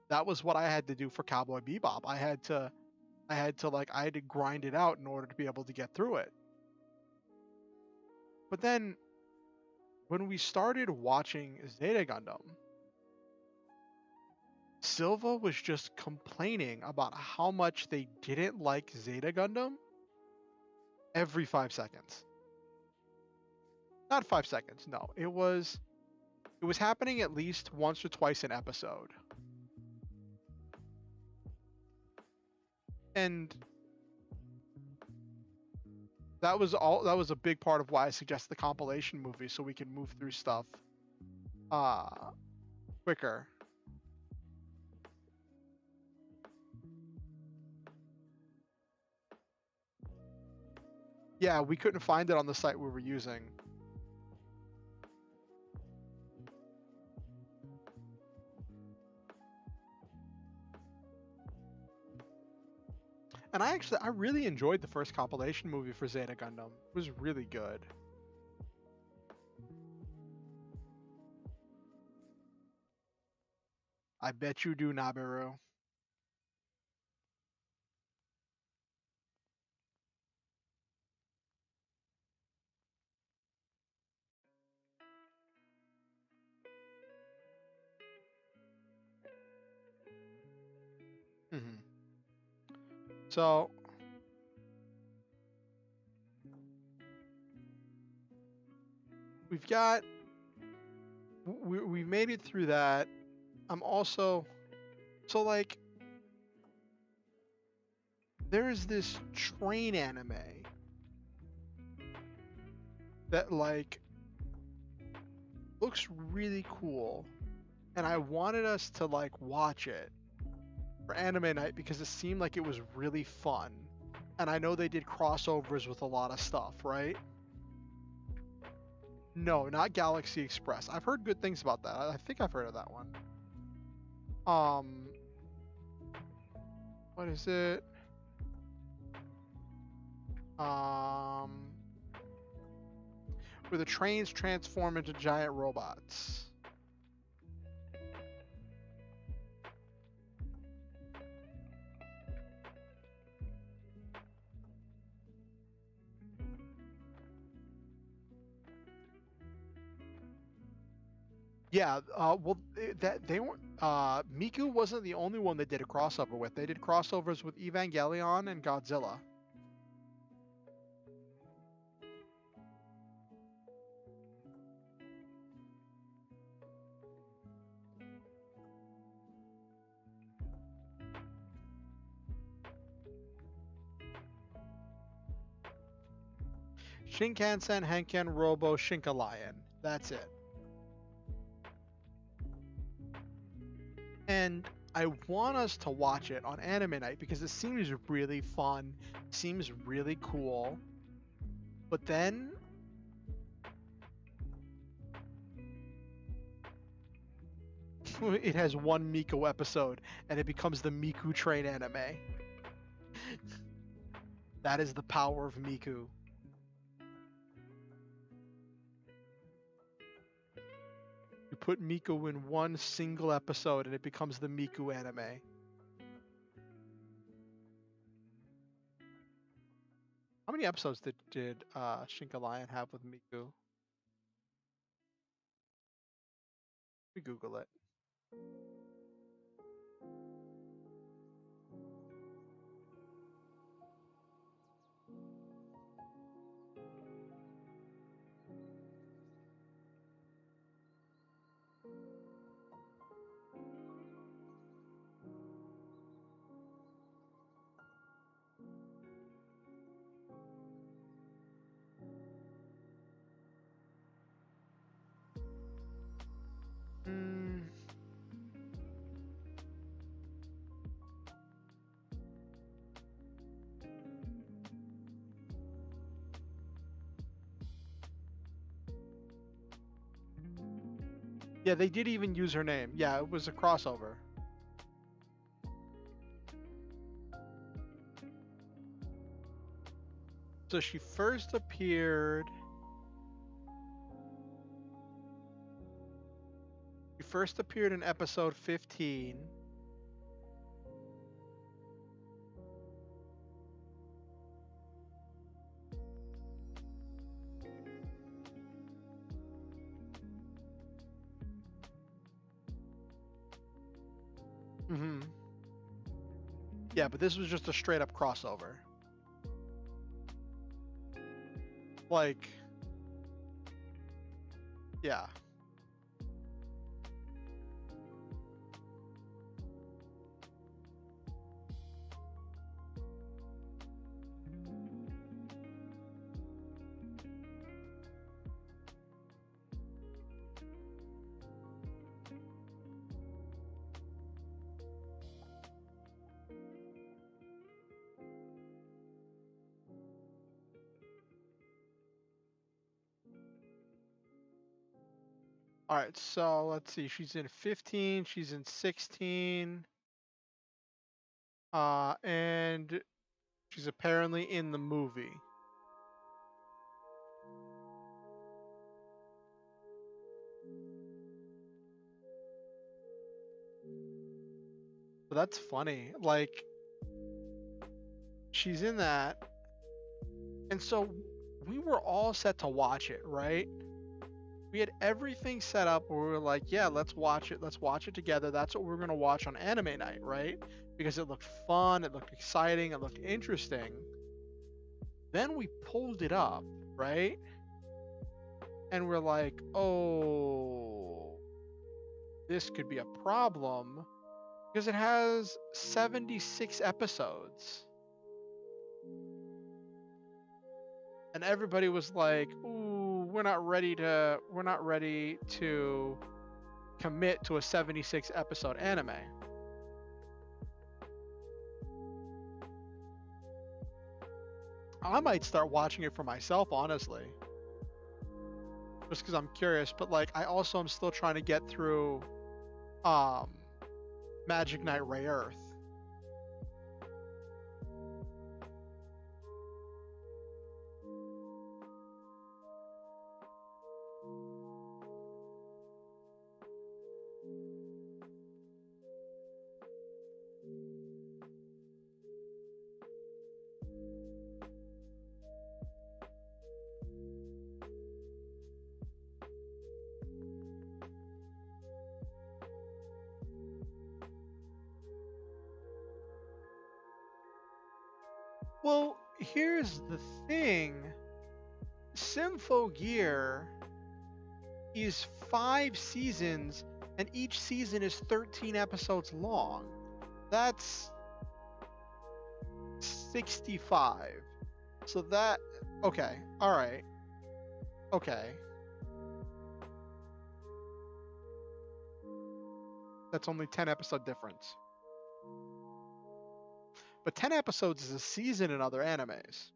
A: that was what I had to do for Cowboy Bebop. I had to grind it out in order to be able to get through it. But then when we started watching Zeta Gundam, Silva was just complaining about how much they didn't like Zeta Gundam every 5 seconds. Not 5 seconds, no. It was happening at least once or twice an episode. And that was a big part of why I suggested the compilation movie so we can move through stuff uh quicker. Yeah, we couldn't find it on the site we were using. And I really enjoyed the first compilation movie for Zeta Gundam. It was really good. I bet you do, Nabiru. Hmm. So we've got we made it through that. I'm also so like there's this train anime that like looks really cool, and I wanted us to like watch it for anime night because it seemed like it was really fun. And I know they did crossovers with a lot of stuff, right? No, not Galaxy Express. I've heard good things about that. I think I've heard of that one. What is it? Where the trains transform into giant robots. Yeah, well, that they weren't. Miku wasn't the only one that did a crossover with. They did crossovers with Evangelion and Godzilla. Shinkansen, Henken, Robo, Shinkalion. That's it. And I want us to watch it on anime night because it seems really fun, seems really cool. But then it has one Miku episode and it becomes the Miku train anime. That is the power of Miku. You put Miku in one single episode and it becomes the Miku anime. How many episodes did Shinkalion have with Miku? We Google it. Yeah, they did even use her name. Yeah, it was a crossover. So she first appeared. She first appeared in episode 15. Mm-hmm. Yeah, but this was just a straight up crossover. Like, yeah. All right, so let's see. She's in 15. She's in 16. And she's apparently in the movie. But that's funny. Like, she's in that. And so we were all set to watch it, right? We had everything set up where we were like, yeah, let's watch it. Let's watch it together. That's what we're going to watch on anime night, right? Because it looked fun. It looked exciting. It looked interesting. Then we pulled it up, right? and we're like, oh, this could be a problem because it has 76 episodes. And everybody was like, ooh, we're not ready to commit to a 76 episode anime. I might start watching it for myself, honestly. Just because I'm curious, but like I also am still trying to get through Magic Knight Ray Earth. Well, here's the thing. Symphogear is 5 seasons, and each season is 13 episodes long. That's 65. So that, okay, all right, okay. That's only 10 episode difference. But 10 episodes is a season in other animes.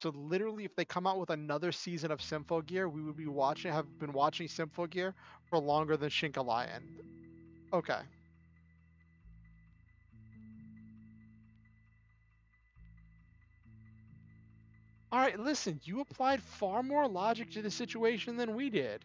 A: So literally, if they come out with another season of Symphogear, we would be have been watching Symphogear for longer than Shinka Lion. Okay. All right, listen, you applied far more logic to the situation than we did.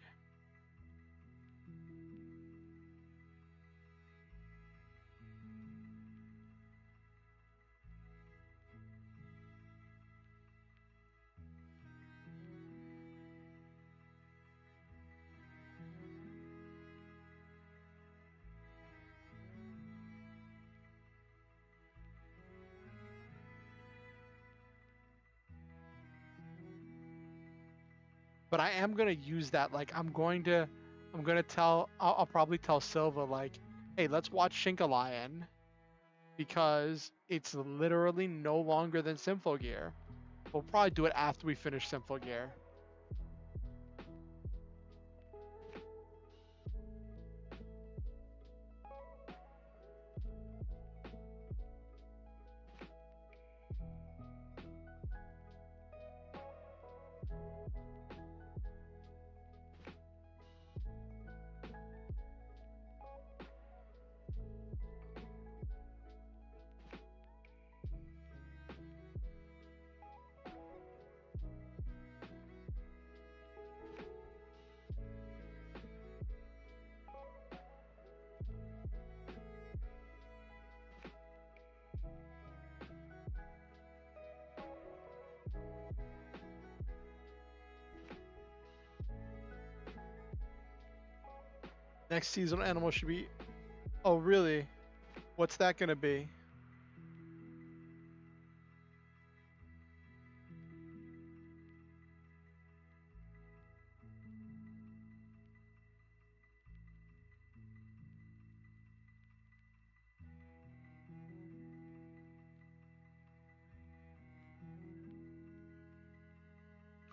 A: But I am gonna use that. Like, I'll probably tell Silva, like, hey, let's watch Shinka Lion because it's literally no longer than Symphogear. We'll probably do it after we finish Symphogear. Next seasonal animal should be. Oh, really? What's that gonna be?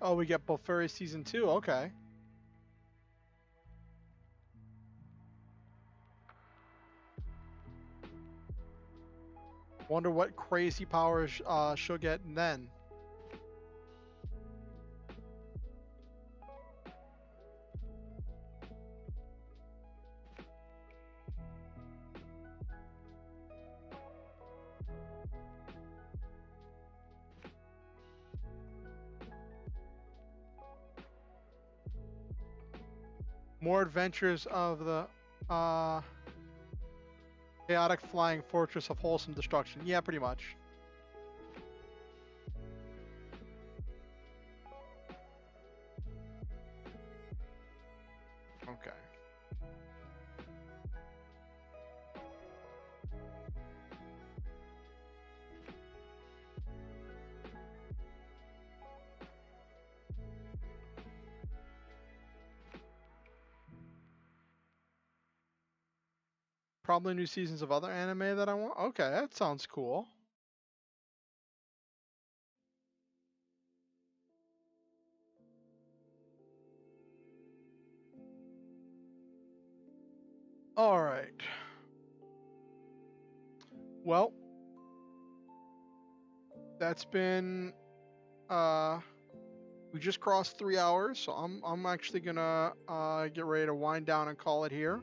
A: Oh, we get Bofuri season 2. Okay. Wonder what crazy powers she'll get then. More adventures of the chaotic flying fortress of wholesome destruction. Yeah, pretty much. Okay. Probably new seasons of other anime that I want. Okay, that sounds cool. All right. Well, that's been we just crossed 3 hours, so I'm actually gonna get ready to wind down and call it here.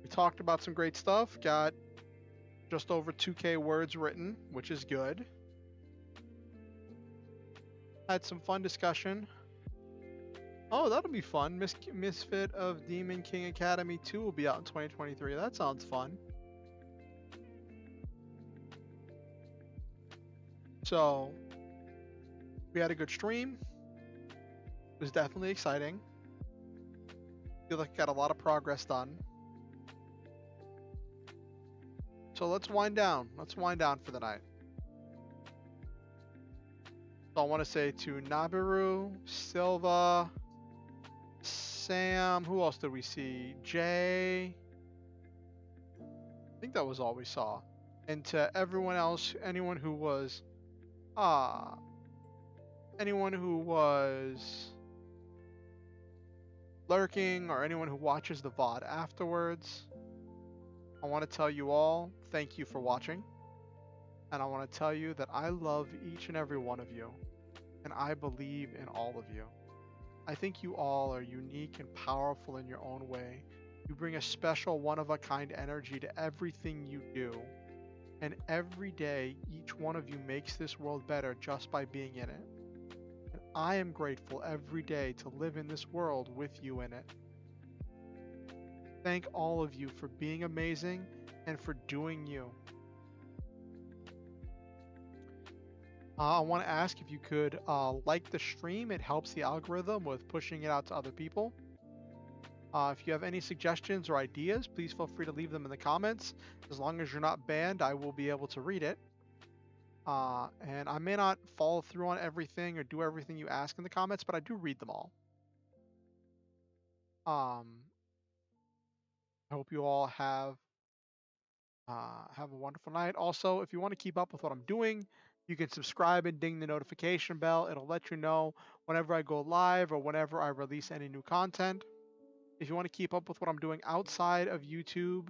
A: We talked about some great stuff. Got just over 2K words written, which is good. Had some fun discussion. Oh, that'll be fun. Misfit of Demon King Academy 2 will be out in 2023. That sounds fun. So, we had a good stream. It was definitely exciting. Feel like I got a lot of progress done. So let's wind down. Let's wind down for the night. So I want to say to Nabiru, Silva, Sam, who else did we see? Jay. I think that was all we saw. And to everyone else, anyone who was lurking or anyone who watches the VOD afterwards, I want to tell you all thank you for watching. And I want to tell you that I love each and every one of you. And I believe in all of you. I think you all are unique and powerful in your own way. You bring a special one-of-a-kind energy to everything you do. And every day, each one of you makes this world better just by being in it. And I am grateful every day to live in this world with you in it. Thank all of you for being amazing and for doing you. I want to ask if you could like the stream. It helps the algorithm with pushing it out to other people. If you have any suggestions or ideas, please feel free to leave them in the comments. As long as you're not banned, I will be able to read it. And I may not follow through on everything or do everything you ask in the comments, but I do read them all. I hope you all have a wonderful night. Also, if you want to keep up with what I'm doing, you can subscribe and ding the notification bell. It'll let you know whenever I go live or whenever I release any new content. If you want to keep up with what I'm doing outside of YouTube,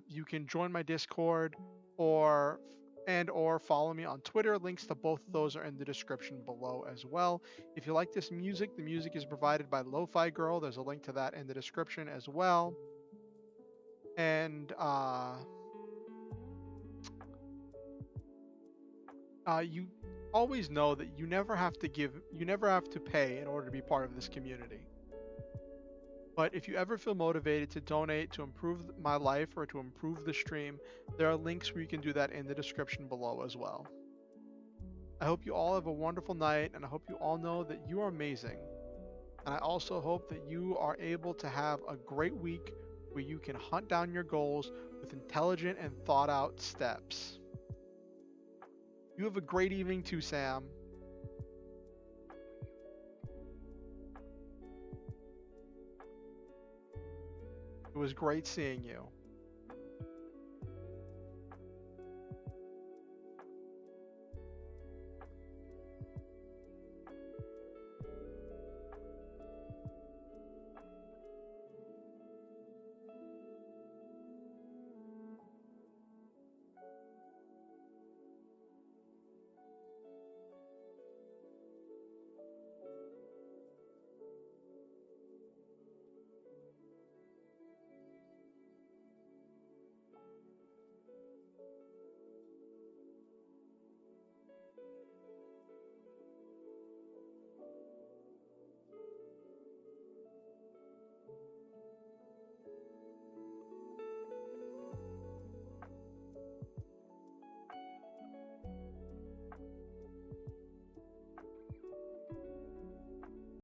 A: you can join my Discord or follow me on Twitter. Links to both of those are in the description below as well. If you like this music, the music is provided by Lofi Girl. There's a link to that in the description as well. And you always know that you never have to pay in order to be part of this community. But if you ever feel motivated to donate to improve my life or to improve the stream, there are links where you can do that in the description below as well. I hope you all have a wonderful night, and I hope you all know that you are amazing. And I also hope that you are able to have a great week where you can hunt down your goals with intelligent and thought out steps. You have a great evening too, Sam. It was great seeing you.